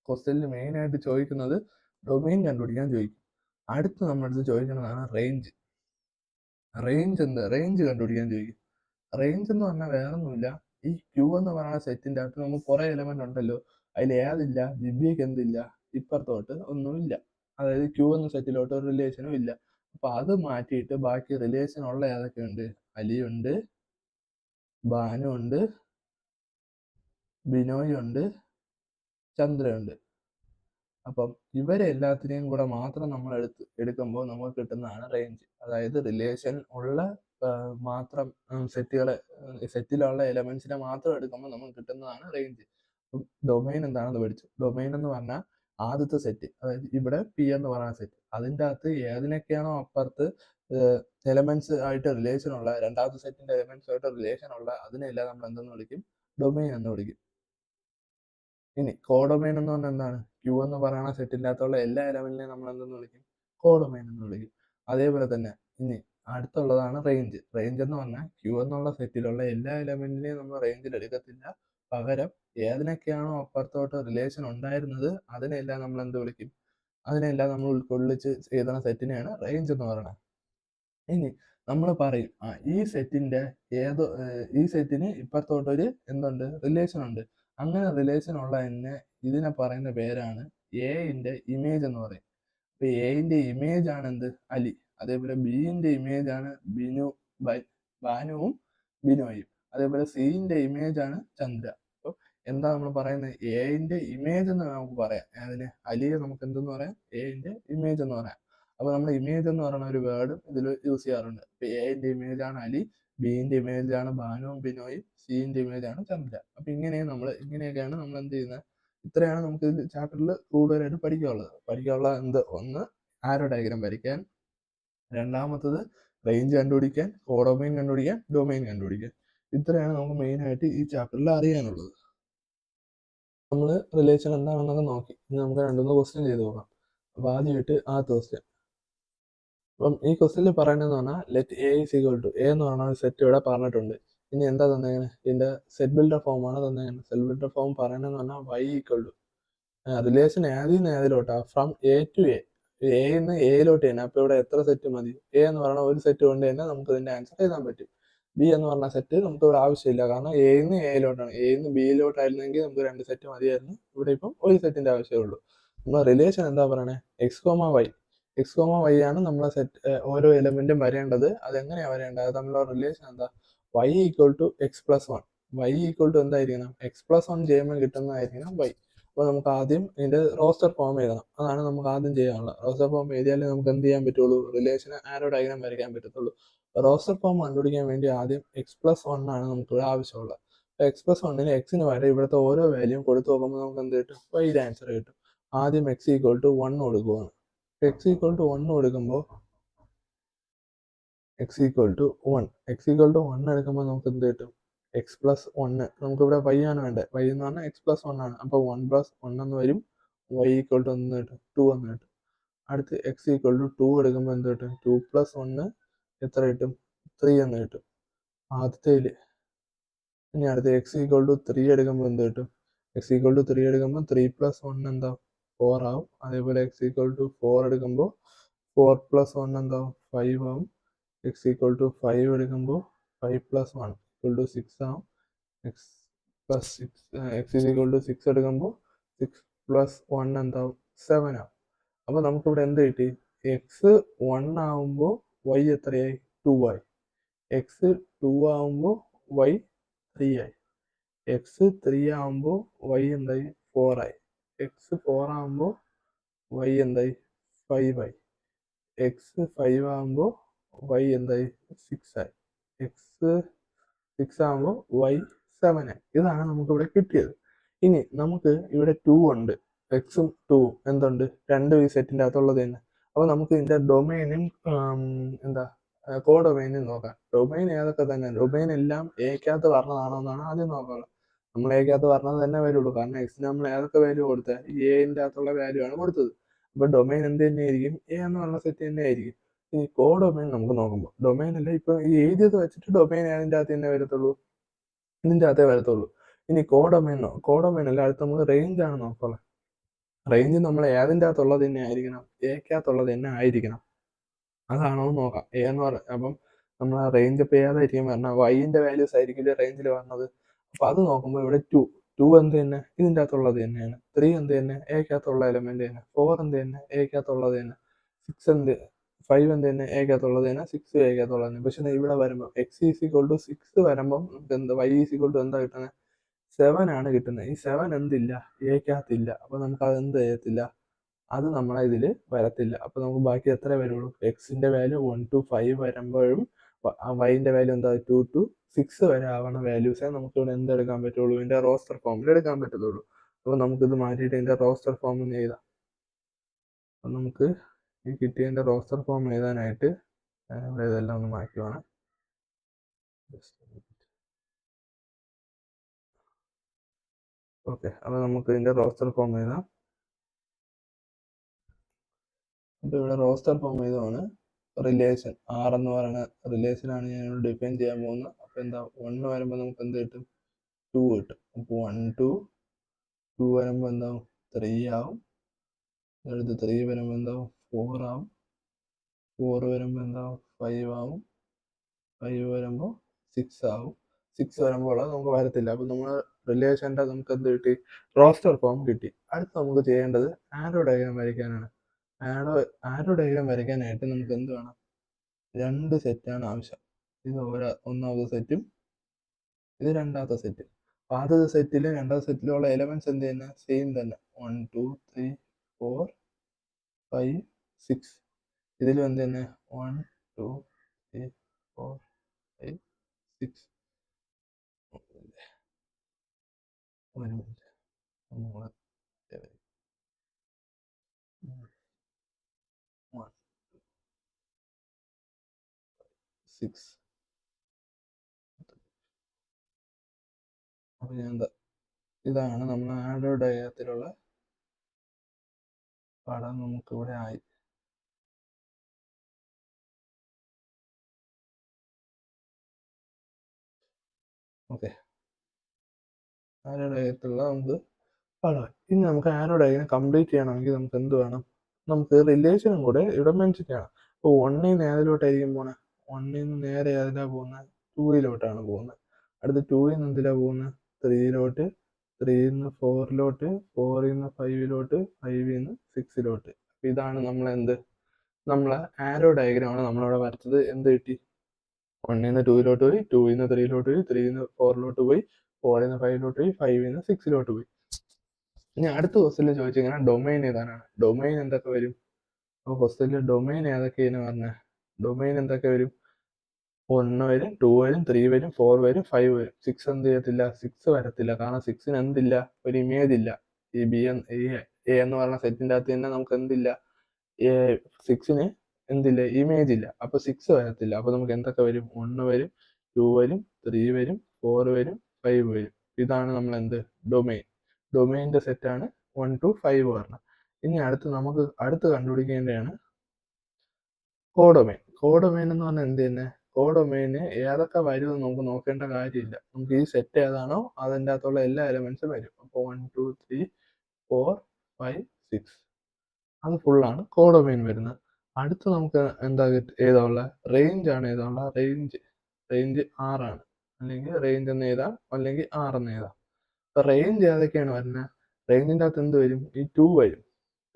ക്വസ്റ്റ്യനിൽ മെയിൻ ആയിട്ട് ചോദിക്കുന്നത് ഡൊമൈൻ കണ്ടുപിടിക്കാൻ ചോദിക്കും. അടുത്ത് നമ്മളടുത്ത് ചോദിക്കുന്നതാണ് റേഞ്ച്. റേഞ്ച് കണ്ടുപിടിക്കാൻ ചോദിക്കും. റേഞ്ച് എന്ന് പറഞ്ഞാൽ വേറൊന്നുമില്ല. ഈ ക്യൂ എന്ന് പറയുന്ന സെറ്റിന്റെ അകത്ത് നമുക്ക് കുറെ എലമെന്റ് ഉണ്ടല്ലോ, അതിൽ ഏതില്ല? ദിവ്യക്ക് എന്തില്ല? ഇപ്പുറത്തോട്ട് ഒന്നുമില്ല. അതായത് ക്യൂ എന്ന സെറ്റിലോട്ട് ഒരു റിലേഷനും ഇല്ല. അപ്പൊ അത് മാറ്റിയിട്ട് ബാക്കി റിലേഷൻ ഉള്ള ഏതൊക്കെ ഉണ്ട്? അലിയുണ്ട്, ബാനു ഉണ്ട്, ബിനോയ് ഉണ്ട്, ചന്ദ്രയുണ്ട്. അപ്പം ഇവരെ എല്ലാത്തിനെയും കൂടെ മാത്രം നമ്മൾ എടുക്കുമ്പോൾ നമുക്ക് കിട്ടുന്നതാണ് റേഞ്ച്. അതായത് റിലേഷൻ ഉള്ള മാത്രം സെറ്റിലുള്ള എലമെന്റ്സിനെ മാത്രം എടുക്കുമ്പോൾ നമുക്ക് കിട്ടുന്നതാണ് റേഞ്ച്. ഡൊമൈൻ എന്താണെന്ന് പഠിച്ചു. ഡൊമൈൻ എന്ന് പറഞ്ഞാൽ ആദ്യത്തെ സെറ്റ്, അതായത് ഇവിടെ പി എന്ന് പറയുന്ന സെറ്റ്, അതിൻ്റെ അകത്ത് ഏതിനൊക്കെയാണോ അപ്പുറത്ത് എലമെന്റ്സ് ആയിട്ട് റിലേഷൻ ഉള്ള, രണ്ടാമത്തെ സെറ്റിന്റെ എലമെന്റ്സ് ആയിട്ട് റിലേഷൻ ഉള്ള അതിനെല്ലാം നമ്മൾ എന്തെന്ന് വിളിക്കും? ഡൊമൈൻ എന്ന് വിളിക്കും. ഇനി കോഡൊമൈൻ എന്ന് പറഞ്ഞാൽ എന്താണ്? ക്യൂ എന്ന് പറയുന്ന സെറ്റിന്റെ അകത്തുള്ള എല്ലാ എലമെന്റിനെയും നമ്മൾ എന്തെന്ന് വിളിക്കും? കോഡൊമൈൻ എന്ന് വിളിക്കും. അതേപോലെ തന്നെ ഇനി അടുത്തുള്ളതാണ് റേഞ്ച്. റേഞ്ച് എന്ന് പറഞ്ഞാൽ ക്യൂ എന്നുള്ള സെറ്റിലുള്ള എല്ലാ എലമെന്റിനെയും നമ്മൾ റേഞ്ചിൽ എടുക്കത്തില്ല. പകരം ഏതിനൊക്കെയാണോ അപ്പുറത്തോട്ട് റിലേഷൻ ഉണ്ടായിരുന്നത് അതിനെല്ലാം നമ്മൾ എന്ത് വിളിക്കും? അതിനെല്ലാം നമ്മൾ ഉൾക്കൊള്ളിച്ച് എഴുതുന്ന സെറ്റിനെയാണ് റേഞ്ച് എന്ന് പറയുന്നത്. ഇനി നമ്മൾ പറയും ഈ സെറ്റിന് ഇപ്പുറത്തോട്ടൊരു എന്തുണ്ട്? റിലേഷൻ ഉണ്ട്. അങ്ങനെ റിലേഷൻ ഉള്ള ഇതിനെ പറയുന്ന പേരാണ് എന്റെ ഇമേജ് എന്ന് പറയും. അപ്പൊ എന്റെ ഇമേജ് ആണ് എന്ത്? അലി. അതേപോലെ ബിന്റെ ഇമേജ് ആണ് ബാനുവും ബിനോയും. അതേപോലെ സിന്റെ ഇമേജ് ആണ് ചന്ദ്ര. അപ്പൊ എന്താ നമ്മൾ പറയുന്നത്? എന്റെ ഇമേജ് എന്ന് നമുക്ക് പറയാം. അതിന് അലിയെ നമുക്ക് എന്തെന്ന് പറയാം? എന്റെ ഇമേജ് എന്ന് പറയാം. അപ്പോൾ നമ്മൾ ഇമേജ് എന്ന് പറയുന്ന ഒരു വേർഡും ഇതിൽ യൂസ് ചെയ്യാറുണ്ട്. ഇപ്പോൾ എന്റെ ഇമേജ് ആണ് അലി, ബിന്റെ ഇമേജ് ആണ് ബാനുവും ബിനോയും, സിന്റെ ഇമേജ് ആണ് ചന്ദ്ര. അപ്പോൾ ഇങ്ങനെയൊക്കെയാണ് നമ്മൾ എന്ത് ചെയ്യുന്നത്. ഇത്രയാണ് നമുക്ക് ഇതിൽ ചാപ്റ്ററിൽ കൂടുതലായിട്ട് പഠിക്കാനുള്ളത് ഒന്ന് ആരോ ഡയഗ്രാം വരയ്ക്കാൻ, രണ്ടാമത്തത് റേഞ്ച് കണ്ടുപിടിക്കാൻ, കോഡൊമൈൻ കണ്ടുപിടിക്കാൻ, ഡൊമൈൻ കണ്ടുപിടിക്കാൻ. ഇത്രയാണ് നമുക്ക് മെയിനായിട്ട് ഈ ചാപ്റ്ററിൽ അറിയാനുള്ളത്. നമ്മൾ റിലേഷൻ എന്താണെന്നൊക്കെ നോക്കി. ഇനി നമുക്ക് 2-3 ക്വസ്റ്റ്യൻ ചെയ്ത് നോക്കാം. അപ്പോൾ ആദ്യമായിട്ട് ആദ്യത്തെ ക്വസ്റ്റ്യൻ. അപ്പം ഈ ക്വസ്റ്റ്യനിൽ പറയുന്നതെന്ന് പറഞ്ഞാൽ let A is equal to A എന്ന് പറഞ്ഞ ഒരു സെറ്റ് ഇവിടെ പറഞ്ഞിട്ടുണ്ട്. ഇനി എന്താ തന്നേങ്ങനെ, ഇതിന്റെ സെറ്റ് ബിൽഡർ ഫോം ആണ് തന്നേങ്ങനെ. സെറ്റ് ബിൽഡർ ഫോം പറയുന്നതെന്ന് പറഞ്ഞാൽ വൈ ഈക്വൽ ടു റിലേഷൻ ഏതിന്ന് ഏതിലോട്ടാ, ഫ്രം എ ടു എന്ന് എയിലോട്ട് തന്നെ. അപ്പോൾ ഇവിടെ എത്ര സെറ്റ് മതി? എ എന്ന് പറഞ്ഞ ഒരു സെറ്റ് കൊണ്ട് തന്നെ നമുക്ക് ഇതിന്റെ ആൻസർ എഴുതാൻ പറ്റും. ബി എന്ന് പറഞ്ഞ സെറ്റ് നമുക്ക് ഇവിടെ ആവശ്യമില്ല, കാരണം എന്ന് എയിലോട്ടാണ്. എന്ന് ബിയിലോട്ടായിരുന്നെങ്കിൽ നമുക്ക് 2 സെറ്റ് മതിയായിരുന്നു. ഇവിടെ ഇപ്പം ഒരു സെറ്റിന്റെ ആവശ്യമേ ഉള്ളൂ. നമ്മൾ റിലേഷൻ എന്താ പറയണേ, എക്സ് കോമ വൈ ആണ് നമ്മളെ സെറ്റ് ഓരോ എലമെന്റും വരേണ്ടത്. അതെങ്ങനെയാണ് വരേണ്ടത്, തമ്മിലുള്ള റിലേഷൻ എന്താ, Y equal to X plus one. Y equal to എന്തായിരിക്കണം, എക്സ് പ്ലസ് വൺ ചെയ്യുമ്പോൾ കിട്ടുന്നതായിരിക്കണം വൈ. അപ്പോൾ നമുക്ക് ആദ്യം ഇതിന്റെ റോസ്റ്റർ ഫോം എഴുതണം. അതാണ് നമുക്ക് ആദ്യം ചെയ്യാനുള്ളത്. റോസ്റ്റർ ഫോം എഴുതിയാലേ നമുക്ക് എന്ത് ചെയ്യാൻ പറ്റുള്ളൂ, റിലേഷന് ആരോ ഡയഗ്രാം വരയ്ക്കാൻ പറ്റത്തുള്ളൂ. റോസ്റ്റർ ഫോം കണ്ടുപിടിക്കാൻ വേണ്ടി ആദ്യം എക്സ് പ്ലസ് വൺ ആണ് നമുക്ക് ഇവിടെ ആവശ്യമുള്ളത്. എക്സ് പ്ലസ് വണ്ണിന് എക്സിന് വരെ ഇവിടുത്തെ ഓരോ വാല്യൂം കൊടുത്തു നോക്കുമ്പോൾ നമുക്ക് എന്ത് കിട്ടും, വൈയുടെ ആൻസർ കിട്ടും. ആദ്യം എക്സ് ഈക്വൽ ടു 1 കൊടുക്കുകയാണ്. എക്സ് ഈക്വൽ ടു 1 കൊടുക്കുമ്പോൾ എക്സ് ഈക്വൽ ടു 1 എടുക്കുമ്പോൾ നമുക്ക് എന്ത് കിട്ടും, എക്സ് പ്ലസ് 1. നമുക്കിവിടെ വൈ ആണ് വേണ്ടത്. വൈ എന്ന് പറഞ്ഞാൽ എക്സ് പ്ലസ് 1 ആണ്. അപ്പോൾ 1 പ്ലസ് 1 എന്ന് വരും. വൈ ഈക്വൽ ടു എന്ന് കിട്ടും, 2 എന്ന് കിട്ടും. അടുത്ത് എക്സ് ഈക്വൽ ടു 2 എടുക്കുമ്പോൾ എന്ത് കിട്ടും, 2 പ്ലസ് 1 എത്ര കിട്ടും, 3 എന്ന് കിട്ടും ആദ്യത്തേൽ. ഇനി അടുത്ത് എക്സ് ഈക്വൽ ടു 3 എടുക്കുമ്പോൾ എന്ത് കിട്ടും, എക്സ് ഈക്വൽ ടു 3 എടുക്കുമ്പോൾ 3 പ്ലസ് 1 എന്താ, 4 ആവും. അതേപോലെ എക്സ് ഈക്വൽ ടു 4 എടുക്കുമ്പോൾ 4 പ്ലസ് 1 എന്താവും, 5 ആവും. എക്സ് ഈക്വൽ ടു 5 എടുക്കുമ്പോൾ 5 പ്ലസ് 1 ഈക്വൽ ടു 6 ആവും. X plus 6 X is equal to 6 എടുക്കുമ്പോൾ 6 പ്ലസ് 1 എന്താവും, 7 ആവും. അപ്പോൾ നമുക്കിവിടെ എന്ത് കിട്ടി, എക്സ് 1 ആവുമ്പോൾ വൈ എത്രയായി, 2 ആയി. എക്സ് 2 ആവുമ്പോൾ വൈ 3 ആയി. എക്സ് 3 ആവുമ്പോൾ വൈ എന്തായി, 4 ആയി. എക്സ് 4 ആവുമ്പോൾ വൈ എന്തായി, 5 ആയി. എക്സ് 5 ആവുമ്പോൾ വൈ എന്തായി, 6 ആയി. എക്സ് 6 ആവുമ്പോൾ വൈ 7 ആയി. ഇതാണ് നമുക്കിവിടെ കിട്ടിയത്. ഇനി നമുക്ക് ഇവിടെ 2 ഉണ്ട്, എക്സും 2 എന്തുണ്ട്, രണ്ടും ഈ സെറ്റിന്റെ അകത്തുള്ളത് തന്നെ. അപ്പോൾ നമുക്ക് ഇതിന്റെ ഡൊമൈനും എന്താ കോഡൊമൈനും നോക്കാം. ഡൊമൈൻ ഏതൊക്കെ തന്നെ, ഡൊമൈൻ എല്ലാം എക്കകത്ത് പറഞ്ഞതാണോ എന്നാണ് ആദ്യം നോക്കാനുള്ളത്. നമ്മൾ എക്കകത്ത് പറഞ്ഞത് തന്നെ വരുള്ളൂ, കാരണം എക്സിന് നമ്മൾ ഏതൊക്കെ വാല്യൂ കൊടുത്തത്, എന്റെ അകത്തുള്ള വാല്യൂ ആണ് കൊടുത്തത്. അപ്പോൾ ഡൊമൈൻ എന്ത് തന്നെയായിരിക്കും, എ എന്ന് പറഞ്ഞ സെറ്റ് തന്നെ ആയിരിക്കും. ഈ കോഡൊമൈൻ നമുക്ക് നോക്കുമ്പോൾ ഡൊമൈൻ അല്ല, ഇപ്പൊ ഈ എഴുതിയത് വെച്ചിട്ട് ഡൊമൈൻ അതിൻ്റെ അകത്ത് തന്നെ വരത്തുള്ളൂ, ഇതിൻ്റെ അകത്തേ വരത്തുള്ളൂ. ഇനി കോഡൊമൈൻ അല്ല, അടുത്ത് നമുക്ക് റേഞ്ച് ആണ് നോക്കുള്ളത്. റേഞ്ച് നമ്മൾ ഏതിൻ്റെ അകത്തുള്ളത് തന്നെ ആയിരിക്കണം, എക്കകത്തുള്ളത് തന്നെ ആയിരിക്കണം. അതാണോ നോക്കാം. എ എന്ന് പറഞ്ഞ അപ്പം നമ്മൾ ആ റേഞ്ച് ഇപ്പോൾ ഏതായിരിക്കും പറഞ്ഞാൽ വൈൻ്റെ വാല്യൂസ് ആയിരിക്കില്ല റേഞ്ചിൽ വന്നത്. അപ്പോൾ അത് നോക്കുമ്പോൾ ഇവിടെ 2 എന്ത് തന്നെ ഇതിൻ്റെ അകത്തുള്ളത് തന്നെയാണ്. 3 എന്ത് തന്നെ എക്കകത്തുള്ള എലമെന്റ് തന്നെ. 4 എന്ത് തന്നെ എക്കകത്തുള്ളത് തന്നെ. 5 എന്ത് തന്നെ എക്കകത്തുള്ളത് തന്നെ. 6 എക്കകത്തുള്ളത് തന്നെ. പക്ഷെ ഇവിടെ വരുമ്പോൾ എക്സ് ഈസ് ഈക്വൽ ടു 6 വരുമ്പം എന്ത്, വൈ ഈസ് ഈക്വൽ ടു എന്താ കിട്ടുന്നത്, 7 ആണ് കിട്ടുന്നത്. ഈ 7 എന്തില്ല, എക്കകത്തില്ല. അപ്പോൾ നമുക്ക് അത് എന്ത് ചെയ്യത്തില്ല, അത് നമ്മളെ ഇതിൽ വരത്തില്ല. അപ്പോൾ നമുക്ക് ബാക്കി എത്ര വരുള്ളൂ, എക്സിന്റെ വാല്യൂ 1 to 5 വരുമ്പോഴും വൈൻ്റെ വാല്യൂ എന്താ 2 to 6 വരെ ആവണ വാല്യൂസേ നമുക്ക് ഇവിടെ എന്തെടുക്കാൻ പറ്റുള്ളൂ, ഇതിന്റെ റോസ്റ്റർ ഫോമിൽ എടുക്കാൻ പറ്റത്തുള്ളൂ. അപ്പോൾ നമുക്കിത് മാറ്റിയിട്ട് ഇതിന്റെ റോസ്റ്റർ ഫോം ഒന്ന് എഴുതാം. അപ്പം നമുക്ക് ഈ കിട്ടിയതിന്റെ റോസ്റ്റർ ഫോം എഴുതാനായിട്ട് ഇവിടെ ഇതെല്ലാം ഒന്ന് മാറ്റുവാണ്. ഓക്കെ, അപ്പോൾ നമുക്ക് ഇതിന്റെ റോസ്റ്റർ ഫോം എഴുതാം. അപ്പോൾ ഇവിടെ റോസ്റ്റർ ഫോം എഴുതുവാണ്. റിലേഷൻ ആർ എന്ന് പറയുന്ന റിലേഷനാണ് ഞാൻ ഡിഫൈൻ ചെയ്യാൻ പോകുന്നത്. അപ്പോൾ എന്താ, 1 വരുമ്പോൾ നമുക്ക് എന്ത് കിട്ടും, 2 കിട്ടും. അപ്പോൾ 1 to 2 വരുമ്പോൾ എന്താവും, 3 ആവും. അടുത്ത് 3 വരുമ്പോൾ എന്താവും, 4 ആവും. 4 വരുമ്പോൾ എന്താവും, 5 ആവും. 5 വരുമ്പോൾ 6 ആവും. 6 വരുമ്പോൾ നമുക്ക് വരത്തില്ല. അപ്പോൾ നമ്മൾ റിലേഷൻ്റെ നമുക്ക് എന്ത് കിട്ടി, റോസ്റ്റർ ഫോം കിട്ടി. അടുത്ത് നമുക്ക് ചെയ്യേണ്ടത് ആരോ ഡയഗ്രാം വരയ്ക്കാനാണ്. ആരോ ഡയഗ്രാം വരയ്ക്കാനായിട്ട് നമുക്ക് എന്ത് വേണം, 2 സെറ്റാണ് ആവശ്യം. ഇത് ഒന്നാമത്തെ സെറ്റും ഇത് രണ്ടാമത്തെ സെറ്റ്. ആദ്യത്തെ സെറ്റിലും രണ്ടാമത്തെ സെറ്റിലുള്ള എലമെന്റ്സ് എന്ത് തന്നെ, സെയിം തന്നെ. 1 2 3 4 5 6 ഇതിലും എന്ത് തന്നെ 1 2 3 4 5 6. ഒരു മിനിറ്റ് ഒന്നുകൂടെ 1 6. അപ്പോൾ ഞാൻ ഇതാണ് നമ്മൾ ആരോ ഡയഗ്രത്തിലുള്ള പടം നമുക്കിവിടെ ആയി. ഓക്കെ, ആരോ ഡയഗ്രത്തിലുള്ള നമുക്ക് പടം. ഇനി നമുക്ക് ആരോ ഡയഗ്രം കംപ്ലീറ്റ് ചെയ്യണമെങ്കിൽ നമുക്ക് എന്ത് വേണം? നമുക്ക് റിലേഷനും കൂടെ ഇവിടെ മെൻഷൻ ചെയ്യണം. അപ്പോൾ 1ൽ നിന്ന് ഏതിലോട്ടായിരിക്കും പോണത്? 1ൽ നിന്ന് നേരെ ഏതിലാണ് പോകുന്നത്? 2യിലോട്ടാണ് പോകുന്നത്. അടുത്ത് 2ൽ നിന്ന് എന്തിലാണ് പോകുന്നത്? 3യിലോട്ട്. 3ൽ നിന്ന് 4യിലോട്ട്. 4ൽ നിന്ന് 5യിലോട്ട്. 5ൽ നിന്ന് 6യിലോട്ട്. ഇതാണ് നമ്മളെ ആരോ ഡയഗ്രമാണ് നമ്മളിവിടെ വരച്ചത്. എന്ത് കിട്ടി? 1ൽ നിന്ന് 2യിലോട്ട് പോയി, 2ൽ നിന്ന് 3യിലോട്ട് പോയി, 3ൽ നിന്ന് 4യിലോട്ട് പോയി, 4ൽ നിന്ന് 5യിലോട്ട് പോയി, 5ൽ നിന്ന് 6യിലോട്ട് പോയി. ഇനി അടുത്ത ക്വസ്റ്റ്യനിൽ ചോദിച്ചിങ്ങനെ ഡൊമൈൻ ഏതാണ്? ഡൊമൈൻ എന്തൊക്കെ വരും? അപ്പോൾ ക്വസ്റ്റ്യനിൽ ഡൊമൈൻ ഏതൊക്കെയാണ് പറഞ്ഞത്? ഡൊമൈൻ എന്തൊക്കെ വരും? 1 വരും, 2 വരും, 3 വരും, 4 വരും, 5 വരും. 6 എന്ത് ചെയ്യത്തില്ല? 6 വരത്തില്ല. കാരണം 6ന് എന്തില്ല? ഒരു ഇമേജ് ഇല്ല. ഈ എ എന്ന് പറയുന്ന സെറ്റിൻ്റെ അകത്ത് തന്നെ നമുക്ക് എന്തില്ല? 6ന് എന്തില്ല? ഇമേജ് ഇല്ല. അപ്പോൾ 6 വരത്തില്ല. അപ്പോൾ നമുക്ക് എന്തൊക്കെ വരും? 1 വരും, 2 വരും, 3 വരും, 4 വരും, 5 വരും. ഇതാണ് നമ്മൾ ഡൊമൈൻ. ഡൊമൈൻ്റെ സെറ്റാണ് 1 to 5 പറഞ്ഞത്. ഇനി അടുത്ത് കണ്ടുപിടിക്കേണ്ടതാണ് കോഡൊമൈൻ. കോഡൊമൈൻ എന്ന് പറഞ്ഞാൽ എന്ത് തന്നെ? കോഡൊമൈന് ഏതൊക്കെ വരുമെന്ന് നമുക്ക് നോക്കേണ്ട കാര്യമില്ല. നമുക്ക് ഈ സെറ്റ് ഏതാണോ അതിൻ്റെ അകത്തുള്ള എല്ലാ എലമെന്റ്സും വരും. അപ്പോൾ 1 2 3 4 5 6 അത് ഫുള്ളാണ് കോഡൊമൈൻ വരുന്നത്. അടുത്ത് നമുക്ക് ഏതാ ഉള്ള? റേഞ്ച് ആണ് ഏതാ ഉള്ള? റേഞ്ച് 6 ആണ്. അല്ലെങ്കിൽ റേഞ്ച് എന്ന് എഴുതാം, അല്ലെങ്കിൽ 6 എന്ന് എഴുതാം. അപ്പോൾ റേഞ്ച് ഏതൊക്കെയാണ് വരുന്നത്? റേഞ്ചിൻ്റെ അകത്ത് എന്ത് വരും? ഈ 2 വരും,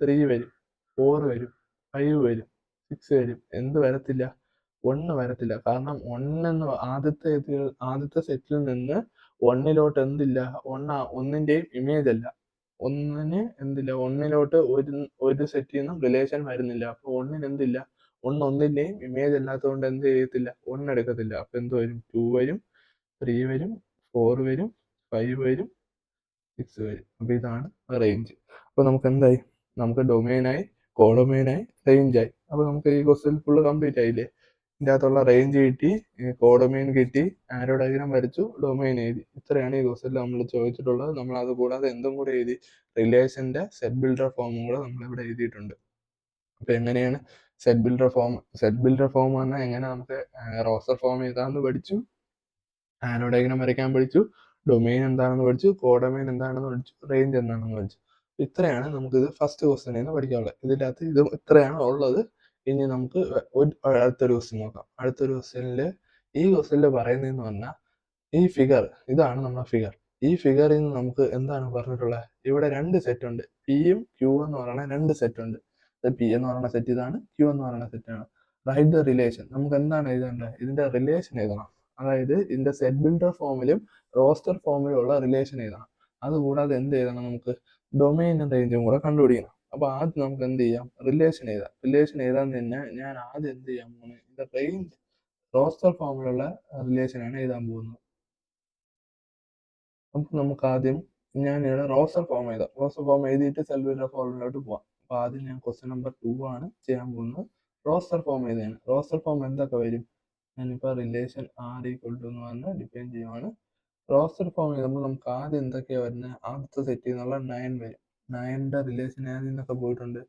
3 വരും, 4 വരും, 5 വരും, 6 വരും. എന്ത് വരത്തില്ല? 1 വരത്തില്ല. കാരണം ആദ്യത്തെ സെറ്റിൽ നിന്ന് 1ലോട്ട് എന്തില്ല? 1ന്റെയും ഇമേജ് അല്ല. 1ലോട്ട് ഒരു സെറ്റിൽ നിന്നും റിലേഷൻ വരുന്നില്ല. അപ്പോൾ 1ന് എന്തില്ല? 1ന്റെയും ഇമേജ് അല്ലാത്തതുകൊണ്ട് എന്ത് ചെയ്യത്തില്ല? 1 എടുക്കത്തില്ല. അപ്പോൾ എന്ത് വരും? 2 വരും, 3 വരും, 4 വരും, 5 വരും, 6 വരും. അപ്പോൾ ഇതാണ് റേഞ്ച്. അപ്പോൾ നമുക്ക് എന്തായി? നമുക്ക് ഡൊമൈനായി, കോഡൊമൈനായി, റേഞ്ചായി. അപ്പോൾ നമുക്ക് ഈ ക്വസ്റ്റ്യൻ ഫുള്ള് കംപ്ലീറ്റ് ആയില്ലേ? ഇതിൻ്റെ അകത്തുള്ള റേഞ്ച് കിട്ടി, കോഡൊമൈൻ കിട്ടി, ആരോ ഡയഗ്രാം വരച്ചു, ഡൊമൈൻ എഴുതി. ഇത്രയാണ് ഈ ക്വസ്റ്റ്യനിൽ നമ്മൾ ചോദിച്ചിട്ടുള്ളത്. നമ്മൾ അത് കൂടാതെ എന്തും കൂടെ എഴുതി? റിലേഷൻ്റെ സെറ്റ് ബിൽഡർ ഫോമും കൂടെ നമ്മളിവിടെ എഴുതിയിട്ടുണ്ട്. അപ്പോൾ എങ്ങനെയാണ് സെറ്റ് ബിൽഡർ ഫോം പറഞ്ഞാൽ എങ്ങനെ നമുക്ക് റോസ്റ്റർ ഫോം എഴുതാമെന്ന് പഠിച്ചു, ആരോ ഡയഗ്രാം വരയ്ക്കാൻ പഠിച്ചു, ഡൊമൈൻ എന്താണെന്ന് പഠിച്ചു, കോഡൊമൈൻ എന്താണെന്ന് പഠിച്ചു, റേഞ്ച് എന്താണെന്ന് പഠിച്ചു. ഇത്രയാണ് നമുക്കിത് ഫസ്റ്റ് ക്വസ്റ്റ്യനിൽ നിന്ന് പഠിക്കാനുള്ളത്. ഇതിൻ്റെ അകത്ത് ഇത്രയാണ് ഉള്ളത്. ഇനി നമുക്ക് അടുത്തൊരു ക്വസ്റ്റ്യൻ നോക്കാം. അടുത്തൊരു ഈ ക്വസ്റ്റ്യനിൽ പറയുന്നതെന്ന് പറഞ്ഞാൽ ഈ ഫിഗർ ഇതാണ് നമ്മുടെ ഫിഗർ. ഈ ഫിഗറിൽ നിന്ന് നമുക്ക് എന്താണ് പറഞ്ഞിട്ടുള്ളത്? ഇവിടെ 2 സെറ്റ് ഉണ്ട്. പിയും ക്യൂ എന്ന് പറയുന്ന 2 സെറ്റ് ഉണ്ട്. പി എന്ന് പറയുന്ന സെറ്റ് ഇതാണ്, ക്യൂ എന്ന് പറയുന്ന സെറ്റാണ്. Write the relation. നമുക്ക് എന്താണ് എഴുതേണ്ടത്? ഇതിന്റെ റിലേഷൻ എഴുതണം. അതായത് ഇതിന്റെ സെറ്റ് ബിൽഡർ ഫോമിലും റോസ്റ്റർ ഫോമിലും ഉള്ള റിലേഷൻ എഴുതണം. അതുകൂടാതെ എന്ത് എഴുതണം? നമുക്ക് ഡൊമൈനും റേഞ്ചും കൂടെ കണ്ടുപിടിക്കണം. അപ്പോൾ ആദ്യം നമുക്ക് എന്ത് ചെയ്യാം? റിലേഷൻ എഴുതാം. റിലേഷൻ എഴുതാൻ തന്നെ ഞാൻ ആദ്യം എന്ത് ചെയ്യാൻ പോകുന്നത്? ഇതിന്റെ റേഞ്ച് റോസ്റ്റർ ഫോമിലുള്ള റിലേഷനാണ് എഴുതാൻ പോകുന്നത്. അപ്പോൾ നമുക്ക് ആദ്യം ഞാനിവിടെ റോസ്റ്റർ ഫോം എഴുതാം. റോസ്റ്റർ ഫോം എഴുതിയിട്ട് സെറ്റ് ബിൽഡർ ഫോമിലോട്ട് പോവാം. അപ്പോൾ ആദ്യം ഞാൻ ക്വസ്റ്റ്യൻ നമ്പർ 2 ആണ് ചെയ്യാൻ പോകുന്നത്. റോസ്റ്റർ ഫോം എഴുതുകയാണ്. റോസ്റ്റർ ഫോം എന്തൊക്കെ വരും? ഞാനിപ്പോൾ റിലേഷൻ ആർ ഈക്വൽ ടു എന്ന് പറഞ്ഞ് ഡിഫൈൻ ചെയ്യുവാണ്. റോസ്റ്റർ ഫോം എഴുതുമ്പോൾ നമുക്ക് ആദ്യം എന്തൊക്കെയാണ് വരുന്നത്? ആദ്യത്തെ സെറ്റിൽ നിന്നുള്ള 9 വരും. 9ന്റെ റിലേഷൻ ആദ്യം നിന്നൊക്കെ പോയിട്ടുണ്ട്.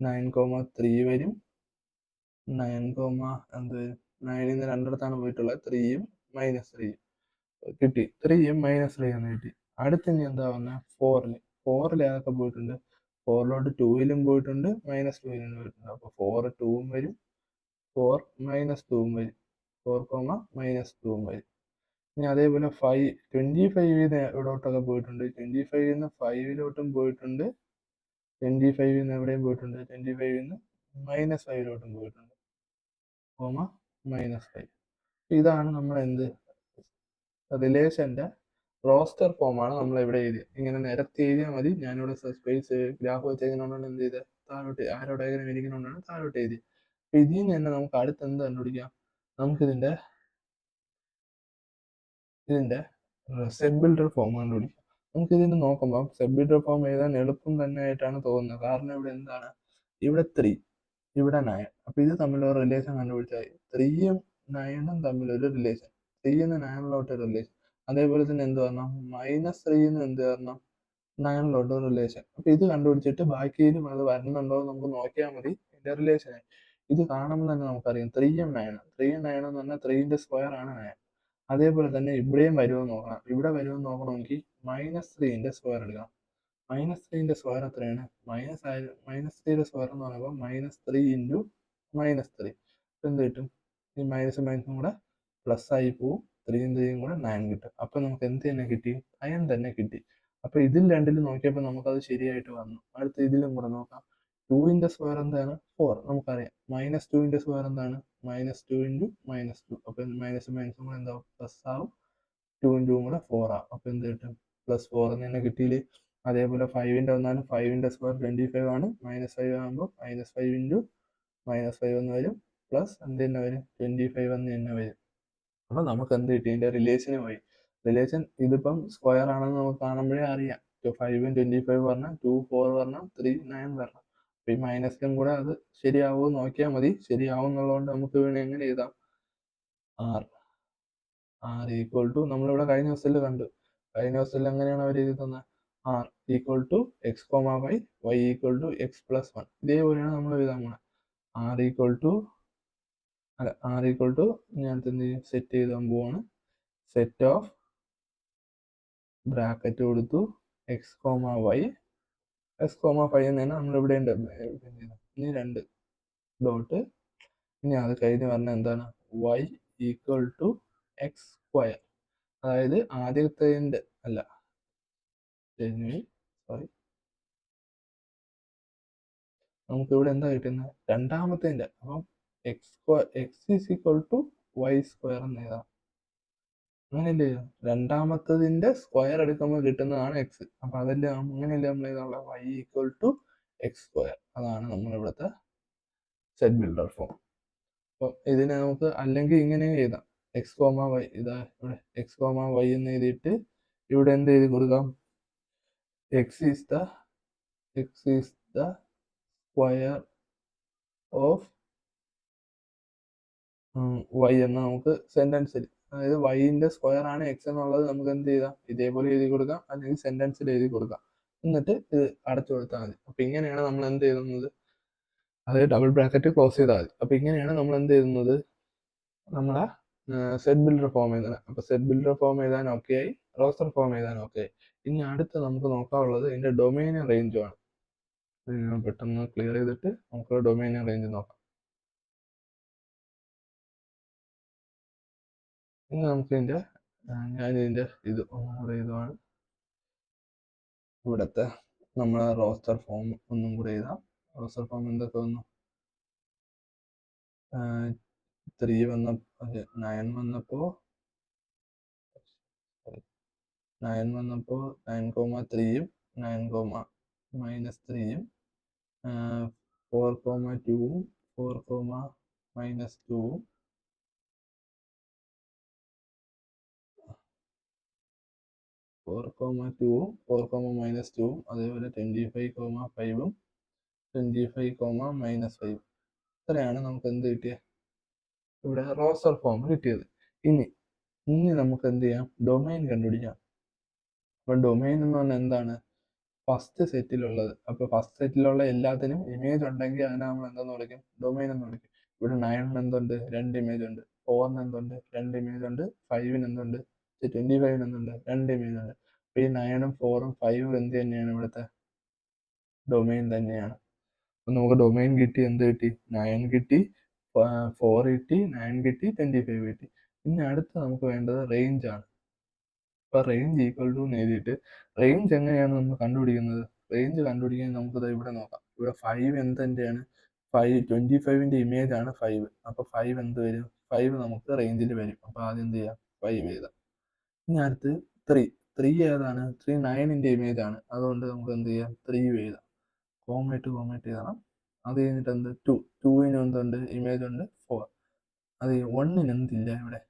9,3 വരും. 9ൽ നിന്ന് രണ്ടിടത്താണ് പോയിട്ടുള്ളത്. 3യും -3യും കിട്ടി. 3യും -3 എന്ന് കിട്ടി. അടുത്ത് ഇനി എന്താ പറഞ്ഞത്? 4ൽ ഏതൊക്കെ പോയിട്ടുണ്ട്? 4ലോട്ട് 2ലും പോയിട്ടുണ്ട്, -2ലും പോയിട്ടുണ്ട്. അപ്പോൾ 4 2ഉം വരും, 4 -2ഉം വരും, 4, -2ഉം വരും. ഇനി അതേപോലെ 25 ഇവിടോട്ടൊക്കെ പോയിട്ടുണ്ട്. 25ൽ നിന്ന് 5ലോട്ടും പോയിട്ടുണ്ട്, 25ൽ നിന്ന് എവിടെയും പോയിട്ടുണ്ട്, 25ൽ നിന്ന് -5ലോട്ടും പോയിട്ടുണ്ട്, -5. ഇതാണ് നമ്മൾ റിലേഷന്റെ റോസ്റ്റർ ഫോമാണ് നമ്മൾ ഇവിടെ എഴുതിയത്. ഇങ്ങനെ നിരത്തി എഴുതിയാൽ മതി. ഞാനിവിടെ സ്പേസ് ഗ്രാഫ് വെച്ചേക്കുന്നതുകൊണ്ടാണ് എന്ത് ചെയ്ത് താഴോട്ട് ആരോ ഡയഗ്രാം ഇരിക്കുന്നതുകൊണ്ടാണ് താഴോട്ട് എഴുതി. ഇതിൽ നിന്ന് തന്നെ നമുക്ക് അടുത്ത് എന്ത് കണ്ടുപിടിക്കാം? നമുക്കിതിന്റെ സെറ്റ് ബിൽഡർ ഫോം കണ്ടുപിടിക്കാം. നമുക്കിതിന് നോക്കുമ്പോൾ സെറ്റ് ബിൽഡർ ഫോം എഴുതാൻ എളുപ്പം തന്നെ ആയിട്ടാണ് തോന്നുന്നത്. കാരണം ഇവിടെ എന്താണ്? ഇവിടെ 3, ഇവിടെ 9. അപ്പൊ ഇത് തമ്മിലൊരു റിലേഷൻ കണ്ടുപിടിച്ചാൽ 3യും 9ഉം തമ്മിലൊരു റിലേഷൻ, 3ന്ന് 9ലോട്ട് റിലേഷൻ. അതേപോലെ തന്നെ എന്ത് വരണം? -3ന്ന് എന്ത് വരണം? 9ലോട്ട് റിലേഷൻ. അപ്പൊ ഇത് കണ്ടുപിടിച്ചിട്ട് ബാക്കിയിലും അത് വരുന്നുണ്ടോ എന്ന് നമുക്ക് നോക്കിയാൽ മതി. ഇതിന്റെ റിലേഷൻ ഇത് കാണുമ്പോൾ തന്നെ നമുക്കറിയാം 3യും 9ഉം. 3യും 9ഉം എന്ന് പറഞ്ഞാൽ 3ന്റെ സ്ക്വയർ ആണ് 9. അതേപോലെ തന്നെ ഇവിടെയും വരുമെന്ന് നോക്കണം. ഇവിടെ വരുമെന്ന് നോക്കണമെങ്കിൽ -3ന്റെ സ്ക്വയർ എടുക്കണം. -3ന്റെ സ്ക്വയർ എത്രയാണ്? -3യുടെ സ്ക്വയർ എന്ന് പറയുമ്പോൾ -3 ഇൻറ്റു -3. എന്ത് കിട്ടും? ഈ മൈനസും മൈനസും കൂടെ പ്ലസ് ആയി പോവും. 3യും 3യും കൂടെ 9 കിട്ടും. അപ്പൊ നമുക്ക് എന്ത് തന്നെ കിട്ടി? 9 തന്നെ കിട്ടി. അപ്പൊ ഇതിൽ രണ്ടിലും നോക്കിയപ്പോൾ നമുക്കത് ശരിയായിട്ട് വന്നു. അടുത്ത ഇതിലും കൂടെ നോക്കാം. 2ന്റെ സ്ക്വയർ എന്താണ്? 4. നമുക്കറിയാം. -2ന്റെ സ്ക്വയർ എന്താണ്? -2 ഇൻറ്റു -2. അപ്പൊ മൈനസും മൈനസും കൂടെ എന്താവും? പ്ലസ് ആവും. 2വും 2വും കൂടെ 4 ആവും. അപ്പൊ എന്ത് കിട്ടും? +4 എന്ന് തന്നെ കിട്ടിയില്ലേ? അതേപോലെ 5ന്റെ വന്നാലും 5ന്റെ സ്ക്വയർ 25 ആണ്. -5 ആകുമ്പോൾ -5 ഇൻറ്റു -5 എന്ന് വരും. പ്ലസ് എന്ത് തന്നെ വരും? 25 എന്ന് തന്നെ വരും. അപ്പൊ നമുക്ക് എന്ത് കിട്ടി? ഇതിന്റെ റിലേഷന് പോയി. റിലേഷൻ ഇതിപ്പം സ്ക്വയർ ആണെന്ന് നമുക്ക് കാണുമ്പോഴേ അറിയാം. 5ഉം 25 പറഞ്ഞാൽ 2 4 പറഞ്ഞാൽ 3 9 വരണം. അപ്പൊ ഈ മൈനസിലും കൂടെ അത് ശരിയാവുമോ നോക്കിയാൽ മതി. ശരിയാവും എന്നുള്ളതുകൊണ്ട് നമുക്ക് വേണേ എങ്ങനെ എഴുതാം? r ഈക്വൽ ടു നമ്മളിവിടെ കഴിഞ്ഞ ദിവസത്തിൽ കണ്ടു. കഴിഞ്ഞ ദിവസത്തിൽ എങ്ങനെയാണ് അവർ എഴുതി തന്നത്? r equal to X comma Y, Y equal to X plus 1. ഇതേപോലെയാണ് നമ്മൾ എഴുതാൻ പോണത്. r ഈക്വൽ ടു ഞാൻ എന്ത് ചെയ്യും? സെറ്റ് ചെയ്താൻ പോവാണ്. സെറ്റ് ഓഫ് ബ്രാക്കറ്റ് കൊടുത്തു X comma Y, X comma phi എന്ന് തന്നെ നമ്മളിവിടെ ഉണ്ട്. ഇനി 2 ഡോട്ട്. ഇനി അത് കഴിഞ്ഞ് പറഞ്ഞാൽ എന്താണ്? y equal to X square. അതായത് ആദ്യത്തേതിന്റെ അല്ല, സോറി, നമുക്ക് ഇവിടെ എന്താ കിട്ടുന്നത്? രണ്ടാമത്തേന്റെ. അപ്പം X is equal to Y square എന്ന് എഴുതാം. അങ്ങനെയല്ലേ? രണ്ടാമത്തതിന്റെ സ്ക്വയർ എടുക്കുമ്പോൾ കിട്ടുന്നതാണ് എക്സ്. അപ്പൊ അതല്ലേ അങ്ങനെയല്ലേ നമ്മൾ എഴുതാനുള്ള? Y equal to X square. അതാണ് നമ്മളിവിടുത്തെ സെറ്റ് ബിൽഡർ ഫോം. അപ്പം ഇതിനെ നമുക്ക് അല്ലെങ്കിൽ ഇങ്ങനെ എഴുതാം. എക്സ് കോമ വൈ, ഇതാ ഇവിടെ എക്സ് കോമ വൈ എന്ന് എഴുതിയിട്ട് ഇവിടെ എന്ത് എഴുതി കൊടുക്കാം? X is the square of Y എന്ന് നമുക്ക് സെന്റൻസിൽ, അതായത് വൈന്റെ സ്ക്വയർ ആണ് എക്സ് എന്നുള്ളത് നമുക്ക് എന്ത് ചെയ്താം? ഇതേപോലെ എഴുതി കൊടുക്കാം, അല്ലെങ്കിൽ സെന്റൻസിൽ എഴുതി കൊടുക്കാം. എന്നിട്ട് ഇത് അടച്ചു കൊടുത്താൽ മതി. അപ്പൊ ഇങ്ങനെയാണ് നമ്മൾ എന്ത് ചെയ്യുന്നത്? അതായത് ഡബിൾ ബ്രാക്കറ്റ് ക്ലോസ് ചെയ്താൽ മതി. അപ്പൊ ഇങ്ങനെയാണ് നമ്മൾ എന്ത് ചെയ്യുന്നത്? നമ്മളെ സെറ്റ് ബിൽഡർ ഫോം എഴുതണം. അപ്പൊ സെറ്റ് ബിൽഡർ ഫോം എഴുതാൻ ഓക്കെ ആയി, റോസ്റ്റർ ഫോം എഴുതാൻ ഓക്കെ ആയി. ഇനി അടുത്ത് നമുക്ക് നോക്കാനുള്ളത് ഇതിന്റെ ഡൊമൈനും റേഞ്ചും ആണ്. പെട്ടെന്ന് ക്ലിയർ ചെയ്തിട്ട് നമുക്ക് ഡൊമൈനും റേഞ്ച് നോക്കാം. ഇനി നമുക്ക് ഞാനിതിന്റെ ഇത് ഒന്നും കൂടെ എഴുതുവാണ്. ഇവിടുത്തെ നമ്മളെ റോസ്റ്റർ ഫോം ഒന്നും കൂടെ എഴുതാം. റോസ്റ്റർ ഫോം എന്തൊക്കെ വന്നു? 3 വന്നപ്പോൾ 9 വന്നപ്പോൾ 9,3യും 9,-3യും 4,2ഉം 4,-2ഉം 4,2ഉം 4,-2ഉം അതേപോലെ 25,5ഉം 25,-5. ഇത്രയാണ് നമുക്ക് എന്ത് കിട്ടിയത്? ഇവിടെ റോസ്റ്റർ ഫോം കിട്ടിയത്. ഇനി നമുക്ക് എന്ത് ചെയ്യാം? ഡൊമൈൻ കണ്ടുപിടിക്കാം. അപ്പൊ ഡൊമൈൻ എന്ന് പറഞ്ഞാൽ എന്താണ്? ഫസ്റ്റ് സെറ്റിലുള്ളത്. അപ്പൊ ഫസ്റ്റ് സെറ്റിലുള്ള എല്ലാത്തിനും ഇമേജ് ഉണ്ടെങ്കിൽ അതിനെ നമ്മൾ എന്തെന്ന് വിളിക്കും? ഡൊമൈൻ എന്ന് വിളിക്കും. ഇവിടെ 9ന് എന്തുണ്ട്? 2 ഇമേജ് ഉണ്ട്. 4ന് എന്തുണ്ട്? 2 ഇമേജ് ഉണ്ട്. 5ന് എന്തുണ്ട്? 25ന് എന്തുണ്ട്? 2 ഇമേജ് ഉണ്ട്. അപ്പൊ ഈ 9ഉം 4ഉം 5ഉം എന്ത് തന്നെയാണ്? ഇവിടുത്തെ ഡൊമൈൻ തന്നെയാണ്. അപ്പൊ നമുക്ക് ഡൊമൈൻ കിട്ടി. എന്ത് കിട്ടി? 9 കിട്ടി, 4 കിട്ടി, 9 കിട്ടി, 25 കിട്ടി. ഇനി അടുത്ത് നമുക്ക് വേണ്ടത് റേഞ്ച് ആണ്. അപ്പൊ റേഞ്ച് ഈക്വൽ ടു എന്ന് എഴുതിയിട്ട് റേഞ്ച് എങ്ങനെയാണ് നമ്മൾ കണ്ടുപിടിക്കുന്നത്? റേഞ്ച് കണ്ടുപിടിക്കാൻ നമുക്ക് ഇവിടെ നോക്കാം. ഇവിടെ 5 എന്തിന്റെയാണ്? 25ന്റെ ഇമേജ് ആണ് 5. അപ്പൊ 5 എന്ത് വരും? 5 നമുക്ക് റേഞ്ചിൽ വരും. അപ്പൊ ആദ്യം എന്ത് ചെയ്യാം? 5 എഴുതാം. ഇനി അടുത്ത് 3 ഏതാണ്? 3 9ന്റെ ഇമേജ് ആണ്. അതുകൊണ്ട് നമുക്ക് എന്ത് ചെയ്യാം? 3 എഴുതാം. കോമ ഇട്ട് എഴുതണം. അത് കഴിഞ്ഞിട്ട് എന്ത് 2 എന്തുണ്ട്, ഇമേജ് ഉണ്ട് 4. അത് 1 എന്തില്ല ഇവിടെ,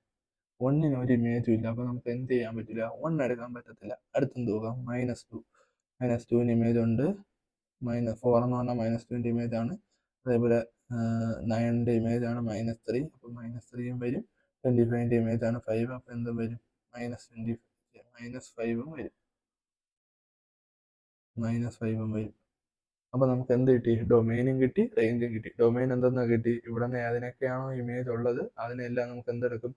1 ഒരു ഇമേജും ഇല്ല. അപ്പോൾ നമുക്ക് എന്ത് ചെയ്യാൻ പറ്റില്ല, 1 എടുക്കാൻ പറ്റത്തില്ല. അടുത്തെന്ത് നോക്കാം, -2. -2 ഇമേജ് ഉണ്ട്. -4 എന്ന് പറഞ്ഞാൽ -2 ഇമേജ് ആണ്. അതേപോലെ 9 ഇമേജ് ആണ് -3. അപ്പോൾ -3 വരും. 25 ഇമേജ് ആണ് 5. അപ്പോൾ എന്ത് വരും, -20 -5 വരും. -5 വരും. അപ്പോൾ നമുക്ക് എന്ത് കിട്ടി, ഡൊമൈനും കിട്ടി, റേഞ്ചും കിട്ടി. ഡൊമൈൻ എന്തെന്നാ കിട്ടി, ഇവിടെ നിന്ന് ഏതിനൊക്കെയാണോ ഇമേജ് ഉള്ളത് അതിനെല്ലാം നമുക്ക് എന്തെടുക്കും,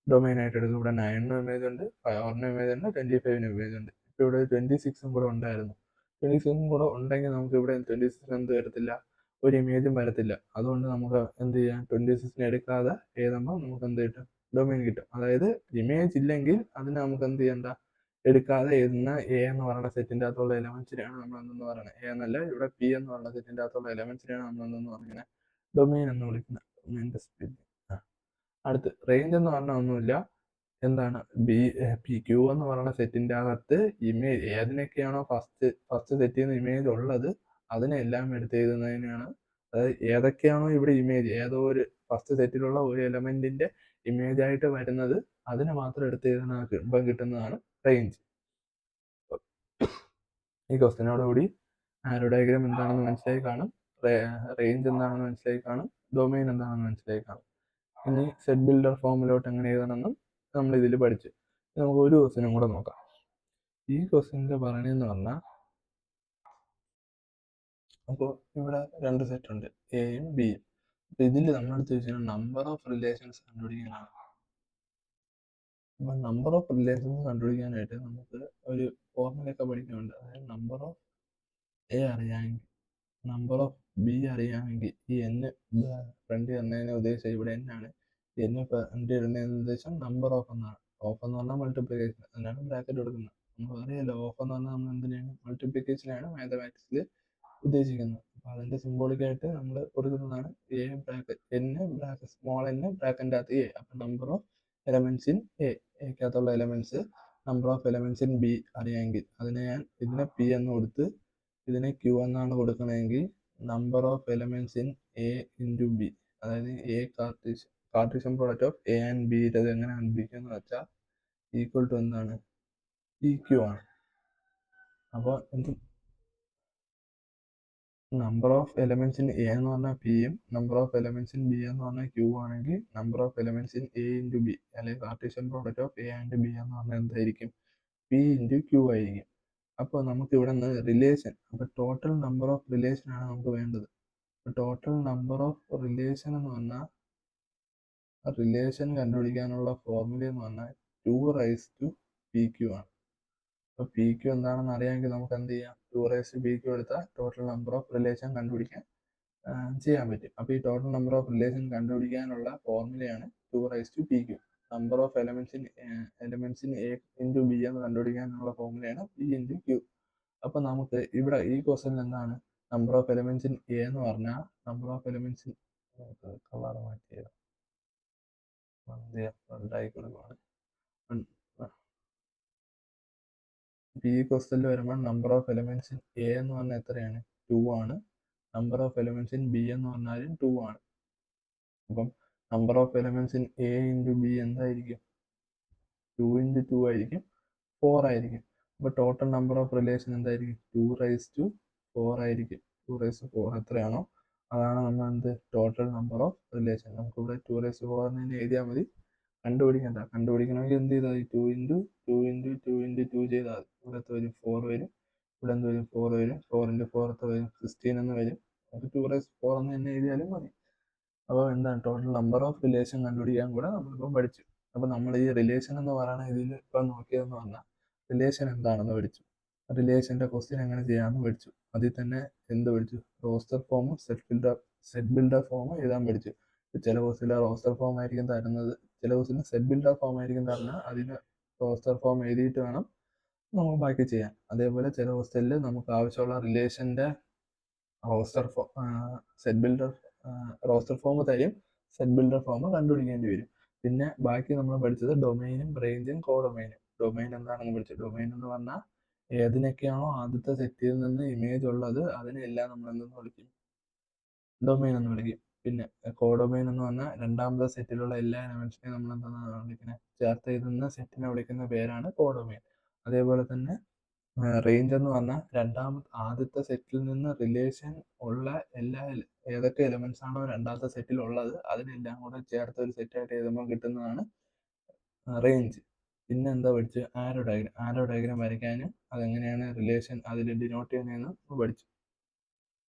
ഡൊമൈൻ ആയിട്ട് എടുക്കും. ഇവിടെ 9 ഇമേജ് ഉണ്ട്, 4 ഇമേജ് ഉണ്ട്, 25 ഇമേജ് ഉണ്ട്. ഇപ്പോൾ ഇവിടെ 26 കൂടെ ഉണ്ടായിരുന്നു. 26 കൂടെ ഉണ്ടെങ്കിൽ നമുക്ക് ഇവിടെ 26 എന്ത് വരത്തില്ല, ഒരു ഇമേജും വരത്തില്ല. അതുകൊണ്ട് നമുക്ക് എന്ത് ചെയ്യാം, 26 എടുക്കാതെ എഴുതുമ്പോൾ നമുക്ക് എന്ത് കിട്ടും, ഡൊമൈൻ കിട്ടും. അതായത് ഇമേജ് ഇല്ലെങ്കിൽ അതിന് നമുക്ക് എന്ത് ചെയ്യണ്ട, എടുക്കാതെ എഴുതുന്ന എ എന്ന് പറയുന്ന സെറ്റിൻ്റെ അകത്തുള്ള എലമെന്റ്സിനെയാണ് നമ്മൾ എന്തെന്ന് പറയുന്നത്, എ എന്നല്ല, ഇവിടെ പി എന്ന് പറയുന്ന സെറ്റിൻ്റെ അകത്തുള്ള എലമെന്റ്സിനെയാണ് നമ്മൾ എന്തെന്ന് പറയുന്നത്, ഡൊമൈൻ എന്ന് വിളിക്കുന്നത്. ഡൊമൈൻ്റെ സ്പെല്ലിംഗ്. അടുത്ത് റേഞ്ച് എന്ന് പറഞ്ഞാൽ ഒന്നുമില്ല, എന്താണ്, പി ക്യൂ എന്ന് പറയുന്ന സെറ്റിൻ്റെ അകത്ത് ഇമേജ് ഏതിനൊക്കെയാണോ ഫസ്റ്റ് സെറ്റിൽ നിന്ന് ഇമേജ് ഉള്ളത് അതിനെല്ലാം എടുത്ത് എഴുതുന്നതിനാണ്. അതായത് ഏതൊക്കെയാണോ ഇവിടെ ഇമേജ്, ഏതോ ഒരു ഫസ്റ്റ് സെറ്റിലുള്ള ഒരു എലമെന്റിന്റെ ഇമേജ് ആയിട്ട് വരുന്നത് അതിനെ മാത്രം എടുത്ത് എഴുതുന്ന കിട്ടുന്നതാണ് റേഞ്ച്. ഈ ക്വസ്റ്റ്യനോടുകൂടി ആരോ ഡയഗ്രാം എന്താണെന്ന് മനസ്സിലായി കാണും, റേഞ്ച് എന്താണെന്ന് മനസ്സിലായി കാണും, ഡൊമൈൻ എന്താണെന്ന് മനസ്സിലായി കാണും. ഇനി സെറ്റ് ബിൽഡർ ഫോമിലോട്ട് എങ്ങനെ എഴുതണമെന്നും നമ്മൾ ഇതിൽ പഠിച്ചു. നമുക്ക് ഒരു ക്വസ്റ്റ്യനും കൂടെ നോക്കാം. ഈ ക്വസ്റ്റ്യൻ്റെ പറയണെന്ന് പറഞ്ഞാൽ, അപ്പോൾ ഇവിടെ 2 സെറ്റ് ഉണ്ട്, എയും ബിയും. അപ്പോൾ ഇതിൽ നമ്മളെടുത്ത് വെച്ചാൽ നമ്പർ ഓഫ് റിലേഷൻസ് കണ്ടുപിടിക്കാനാണ്. അപ്പോൾ നമ്പർ ഓഫ് റിലേഷൻസ് കണ്ടുപിടിക്കാനായിട്ട് നമുക്ക് ഒരു ഫോർമുലയൊക്കെ പഠിക്കുന്നുണ്ട്. അതായത് നമ്പർ ഓഫ് എ അറിയാമെങ്കിൽ, നമ്പർ ഓഫ് ബി അറിയാമെങ്കിൽ, ഈ n ഫ്രണ്ട് തന്നതിനെ ഉദ്ദേശിച്ച ഇവിടെ n ആണ്, n ഫ്രണ്ട് ഇടുന്നതിന് ഉദ്ദേശം നമ്പർ ഓഫ് എന്നാണ്. ഓഫ് എന്ന് പറഞ്ഞാൽ മൾട്ടിപ്ലിക്കേഷൻ, അതിനാണ് ബ്രാക്കറ്റ് കൊടുക്കുന്നത്. നമുക്ക് അറിയാലോ ഓഫ് എന്ന് പറഞ്ഞാൽ നമ്മൾ എന്തിനാണ്, മൾട്ടിപ്ലിക്കേഷനാണ് മാത്തമാറ്റിക്സിൽ ഉദ്ദേശിക്കുന്നത്. അപ്പോൾ അതിൻ്റെ സിംബോളിക്കായിട്ട് നമ്മൾ കൊടുക്കുന്നതാണ് A bracket, n bracket, small n ബ്രാക്കറ്റിൻ്റെ അകത്ത് എ. അപ്പം നമ്പർ ഓഫ് എലമെന്റ്സ് ഇൻ എക്കകത്തുള്ള elements, number of elements in B അറിയാമെങ്കിൽ അതിനെ ഞാൻ ഇതിനെ പി എന്ന് കൊടുത്ത് ഇതിനെ ക്യൂ എന്നാണ് കൊടുക്കണമെങ്കിൽ number of elements in A into B, അതായത് a Cartesian product of A and B ഇത് എങ്ങനെ കണ്ടുപിടിക്കുന്നത് വെച്ചാൽ ഈക്വൽ ടു എന്താണ്, ഈ ക്യൂ ആണ്. അപ്പോൾ എന്ത്, number of elements in A എന്ന് പറഞ്ഞാൽ പിയും number of elements in B എന്ന് പറഞ്ഞാൽ ക്യൂ ആണെങ്കിൽ number of elements in A into B അല്ലെങ്കിൽ Cartesian product of A and B എന്ന് പറഞ്ഞാൽ എന്തായിരിക്കും, പി ഇൻറ്റു ക്യൂ ആയിരിക്കും. അപ്പോൾ നമുക്ക് ഇവിടെ നിന്ന് റിലേഷൻ, അപ്പോൾ ടോട്ടൽ നമ്പർ ഓഫ് റിലേഷൻ ആണ് നമുക്ക് വേണ്ടത്. ടോട്ടൽ നമ്പർ ഓഫ് റിലേഷൻ എന്ന് പറഞ്ഞാൽ, റിലേഷൻ കണ്ടുപിടിക്കാനുള്ള ഫോർമുല എന്ന് പറഞ്ഞാൽ 2 ആണ്. അപ്പോൾ പി ക്യൂ എന്താണെന്ന് അറിയാമെങ്കിൽ നമുക്ക് എന്ത് ചെയ്യാം, 2 എടുത്താൽ ടോട്ടൽ നമ്പർ ഓഫ് റിലേഷൻ കണ്ടുപിടിക്കാൻ ചെയ്യാൻ പറ്റും. അപ്പോൾ ഈ ടോട്ടൽ നമ്പർ ഓഫ് റിലേഷൻ കണ്ടുപിടിക്കാനുള്ള ഫോർമുലയാണ് 2 number of elements in A into B എന്ന് കണ്ടുപിടിക്കാനുള്ള ഫോർമുലയാണ് പി ഇൻറ്റു ക്യൂ. അപ്പോൾ നമുക്ക് ഇവിടെ ഈ ക്വസ്റ്റ്യനിൽ എന്താണ്, number of elements in A എന്ന് പറഞ്ഞാൽ number of elements in, colour മാറ്റിയത് ഉണ്ടായി കൊടുക്കുകയാണ്. ഈ ക്വസ്റ്റ്യനിൽ വരുമ്പോൾ number of elements in A എന്ന് പറഞ്ഞാൽ എത്രയാണ്, 2 ആണ്. Number of elements in B എന്ന് പറഞ്ഞാലും 2 ആണ്. അപ്പം number of elements in A into B എന്തായിരിക്കും, 2 ഇൻറ്റു 2 ആയിരിക്കും, 4 ആയിരിക്കും. അപ്പോൾ ടോട്ടൽ നമ്പർ ഓഫ് റിലേഷൻ എന്തായിരിക്കും, 2 4 ആയിരിക്കും. 2 4 എത്രയാണോ അതാണ് നമ്മൾ എന്ത്, ടോട്ടൽ നമ്പർ ഓഫ് റിലേഷൻ. നമുക്കിവിടെ 2 4 എന്ന് എഴുതിയാൽ മതി, കണ്ടുപിടിക്കണമെങ്കിൽ എന്ത് ചെയ്താൽ മതി, 2 ഇൻറ്റു 2 ഇൻറ്റു 2 ഇൻറ്റു 2 ചെയ്താൽ മതി. ഇവിടെ 4 വരും, ഇവിടെ എന്ത് വരും, 4 വരും. 4 ഇൻറ്റു 4 എത്ര വരും, 16 എന്ന് വരും. നമുക്ക് 2 4 എന്ന് തന്നെ എഴുതിയാലും മതി. അപ്പോൾ എന്താണ്, ടോട്ടൽ നമ്പർ ഓഫ് റിലേഷൻ കണ്ടുപിടിക്കാൻ കൂടെ നമ്മളിപ്പം പഠിച്ചു. അപ്പോൾ നമ്മൾ ഈ റിലേഷൻ എന്ന് പറയുന്ന ഇതിൽ ഇപ്പം നോക്കിയതെന്ന് പറഞ്ഞാൽ റിലേഷൻ എന്താണെന്ന് പഠിച്ചു, റിലേഷൻ്റെ ക്വസ്റ്റ്യൻ എങ്ങനെ ചെയ്യാമെന്ന് പഠിച്ചു. അതിൽ തന്നെ എന്ത് പഠിച്ചു, റോസ്റ്റർ ഫോമും സെറ്റ് ബിൽഡർ ഫോമും എഴുതാൻ പഠിച്ചു. ചില ക്വസ്റ്റ്യനിൽ റോസ്റ്റർ ഫോം ആയിരിക്കും തരുന്നത്, ചില ക്വസ്റ്റ്യനിൽ സെറ്റ് ബിൽഡർ ഫോം ആയിരിക്കും തരുന്നത്. അതിന് റോസ്റ്റർ ഫോം എഴുതിയിട്ട് വേണം നമുക്ക് ബാക്കി ചെയ്യാൻ. അതേപോലെ ചില ക്വസ്റ്റ്യനിൽ നമുക്ക് ആവശ്യമുള്ള റിലേഷൻ്റെ റോസ്റ്റർ ഫോം തരും, സെറ്റ് ബിൽഡർ ഫോം കണ്ടുപിടിക്കേണ്ടി വരും. പിന്നെ ബാക്കി നമ്മൾ പഠിച്ചത് ഡൊമൈനും റേഞ്ചും കോഡൊമൈനും. ഡൊമൈൻ എന്താണെന്ന് പഠിച്ചു. ഡൊമൈൻ എന്ന് പറഞ്ഞാൽ ഏതിനൊക്കെയാണോ ആദ്യത്തെ സെറ്റിൽ നിന്ന് ഇമേജ് ഉള്ളത് അതിനെല്ലാം നമ്മൾ എന്തെന്ന് വിളിക്കും, ഡൊമെയ്ൻ എന്ന് വിളിക്കും. പിന്നെ കോഡൊമെയ്ൻ എന്ന് പറഞ്ഞാൽ രണ്ടാമത്തെ സെറ്റിലുള്ള എല്ലാ എലമെന്റ്സിനെയും നമ്മൾ എന്താണ് വിളിക്കുന്നത്, ചേർത്ത് എഴുതുന്ന സെറ്റിനെ വിളിക്കുന്ന പേരാണ് കോഡൊമെയ്ൻ. അതേപോലെ തന്നെ റേഞ്ച് എന്ന് പറഞ്ഞാൽ ആദ്യത്തെ സെറ്റിൽ നിന്ന് റിലേഷൻ ഉള്ള ഏതൊക്കെ എലമെന്റ്സ് ആണോ രണ്ടാമത്തെ സെറ്റിൽ ഉള്ളത് അതിനെല്ലാം കൂടെ ചേർത്ത് ഒരു സെറ്റായിട്ട് എഴുതുമ്പോൾ കിട്ടുന്നതാണ് റേഞ്ച്. പിന്നെ എന്താ പഠിച്ചു? ആരോ ഡയഗ്രാം വരയ്ക്കാനും അതെങ്ങനെയാണ് റിലേഷൻ അതിൽ ഡിനോട്ട് ചെയ്യുന്നതെന്ന് പഠിച്ചു.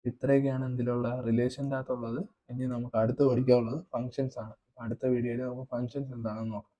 ഇത്രയൊക്കെയാണ് ഇതിലുള്ള റിലേഷൻ്റെ അകത്തുള്ളത്. ഇനി നമുക്ക് അടുത്ത് പഠിക്കാനുള്ളത് ഫങ്ഷൻസ് ആണ്. അടുത്ത വീഡിയോയിൽ നമുക്ക് ഫങ്ഷൻസ് എന്താണെന്ന് നോക്കാം.